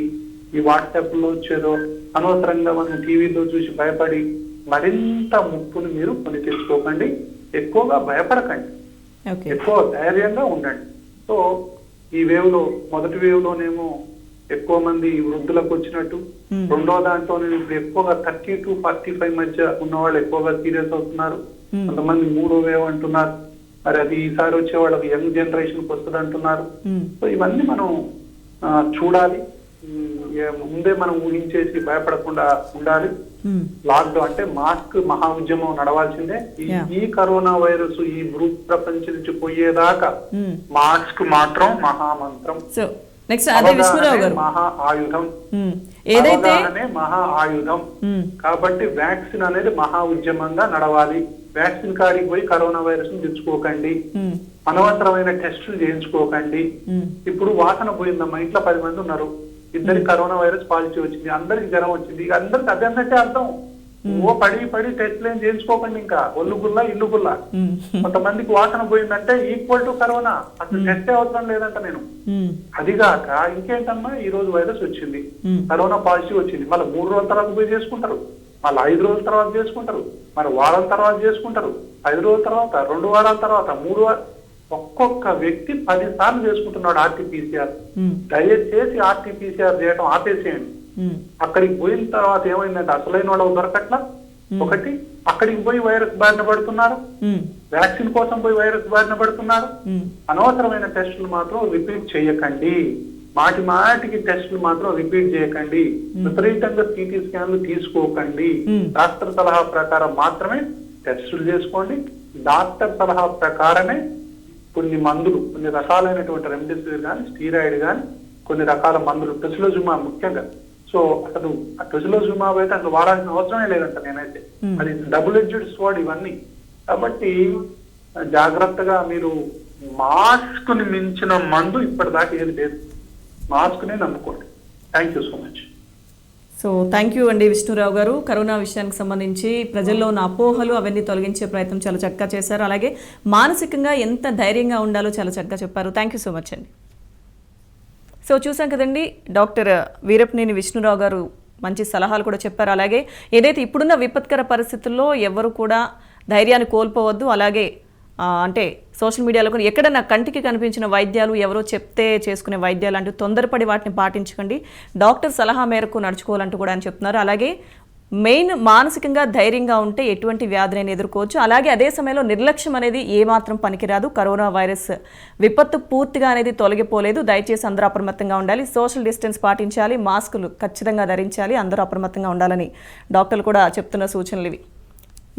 ఈ వాట్సాప్ లో వచ్చేదో అనవసరంగా మనం టీవీలో చూసి భయపడి మరింత ముప్పును మీరు కొని తెచ్చుకోకండి. ఎక్కువగా భయపడకండి, ఎక్కువ ధైర్యంగా ఉండండి. సో ఈ వేవ్ లో మొదటి వేవ్ లోనేమో ఎక్కువ మంది వృద్ధులకు వచ్చినట్టు, 2వ దాంట్లో ఇప్పుడు ఎక్కువగా 30 to 45 మధ్య ఉన్న వాళ్ళు ఎక్కువగా సీరియస్ అవుతున్నారు. కొంతమంది 3వ వేవ్ అంటున్నారు. మరి అది ఈసారి వచ్చే వాళ్ళకి యంగ్ జనరేషన్ కి వస్తుంది అంటున్నారు. సో ఇవన్నీ మనం చూడాలి. ముందే మనం ఊహించేసి భయపడకుండా ఉండాలి. లాక్డౌన్ అంటే మాస్క్ మహా ఉద్యమం నడవాల్సిందే. ఈ కరోనా వైరస్ ఈ ప్రపంచం నుంచి పోయేదాకా మాస్క్ మాత్రం మహామంత్రం. నెక్స్ట్ అదే విష్ణురావు గారు, మహా ఆయుధం ఏదైతే మహా ఆయుధం. కాబట్టి వ్యాక్సిన్ అనేది మహా ఉద్యమంగా నడవాలి. వ్యాక్సిన్ కాడికి పోయి కరోనా వైరస్ ని తెచ్చుకోకండి, అనవసరమైన టెస్టులు చేయించుకోకండి. ఇప్పుడు వాసన పోయిందమ్మా, ఇంట్లో 10 మంది ఉన్నారు, ఇద్దరికి కరోనా వైరస్ పాజిటివ్ వచ్చింది, అందరికి జ్వరం వచ్చింది, ఇక అందరికి అదే అన్నట్టే అర్థం. పడి టెస్టులు ఏం చేయించుకోకండి, ఇంకా ఒళ్ళు గుల్లా ఇల్లు గుల్లా. కొంతమందికి వాసన పోయిందంటే ఈక్వల్ టు కరోనా, అసలు టెస్టే అవసరం లేదంట నేను. అదిగాక ఇంకేంటమ్మా, ఈ రోజు వైరస్ వచ్చింది, కరోనా పాజిటివ్ వచ్చింది, మళ్ళీ 3 రోజుల తర్వాత పోయి చేసుకుంటారు, మళ్ళీ 5 రోజుల తర్వాత చేసుకుంటారు, మరి వారం తర్వాత చేసుకుంటారు, 5 రోజుల తర్వాత, 2 వారాల తర్వాత, 3 వారాలు. ఒక్కొక్క వ్యక్తి 10 సార్లు చేసుకుంటున్నాడు ఆర్టీపీసీఆర్. దయచేసి ఆర్టీపీసీఆర్ చేయడం ఆపేసేయండి. అక్కడికి పోయిన తర్వాత ఏమైందంటే అసలైన వాళ్ళు దొరకట్లా. ఒకటి, అక్కడికి పోయి వైరస్ బారిన పడుతున్నారు, వ్యాక్సిన్ కోసం పోయి వైరస్ బారిన పడుతున్నారు. అనవసరమైన టెస్టులు మాత్రం రిపీట్ చేయకండి, మాటికి టెస్టులు మాత్రం రిపీట్ చేయకండి, విపరీతంగా సిటీ స్కాన్లు తీసుకోకండి. డాక్టర్ సలహా ప్రకారం మాత్రమే టెస్టులు చేసుకోండి. డాక్టర్ సలహా ప్రకారమే కొన్ని మందులు, కొన్ని రకాలైనటువంటి రెమ్డెసివిర్ కానీ, స్టీరాయిడ్ కానీ, కొన్ని రకాల మందులు, టొసిలోజుమాబ్ ముఖ్యంగా. సో అసలు ఆ టొసిలోజుమాబ్ అయితే అసలు వాడాల్సిన అవసరమే లేదంట నేనైతే. అది డబుల్ ఎడ్జ్డ్ స్వాడ్ ఇవన్నీ. కాబట్టి జాగ్రత్తగా మీరు మాస్క్ ని మించిన మందు ఇప్పటిదాకా ఏది లేదు. మాస్క్ నే నమ్ముకోండి. Thank you so much. So thank you అండి విష్ణురావు గారు. కరోనా విషయానికి సంబంధించి ప్రజల్లో ఉన్న అపోహలు అవన్నీ తొలగించే ప్రయత్నం చాలా చక్కగా చేశారు. అలాగే మానసికంగా ఎంత ధైర్యంగా ఉండాలో చాలా చక్కగా చెప్పారు. థ్యాంక్ యూ సో మచ్ అండి. సో చూసాం కదండి, డాక్టర్ వీరపనేని విష్ణురావు గారు మంచి సలహాలు కూడా చెప్పారు. అలాగే ఏదైతే ఇప్పుడున్న విపత్కర పరిస్థితుల్లో ఎవరు కూడా ధైర్యాన్ని కోల్పోవద్దు. అలాగే అంటే సోషల్ మీడియాలో కూడా ఎక్కడన్నా కంటికి కనిపించిన వైద్యాలు, ఎవరో చెప్తే చేసుకునే వైద్యాలు అంటూ తొందరపడి వాటిని పాటించకండి, డాక్టర్ సలహా మేరకు నడుచుకోవాలంటూ కూడా అని చెప్తున్నారు. అలాగే మెయిన్ మానసికంగా ధైర్యంగా ఉంటే ఎటువంటి వ్యాధిని ఎదుర్కోవచ్చు. అలాగే అదే సమయంలో నిర్లక్ష్యం అనేది ఏమాత్రం పనికిరాదు. కరోనా వైరస్ విపత్తు పూర్తిగా అనేది తొలగిపోలేదు. దయచేసి అందరూ అప్రమత్తంగా ఉండాలి, సోషల్ డిస్టెన్స్ పాటించాలి, మాస్కులు ఖచ్చితంగా ధరించాలి, అందరూ అప్రమత్తంగా ఉండాలని డాక్టర్లు కూడా చెప్తున్న సూచనలు ఇవి.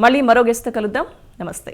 మళ్ళీ మరో గెస్ట్తో కలుద్దాం. నమస్తే.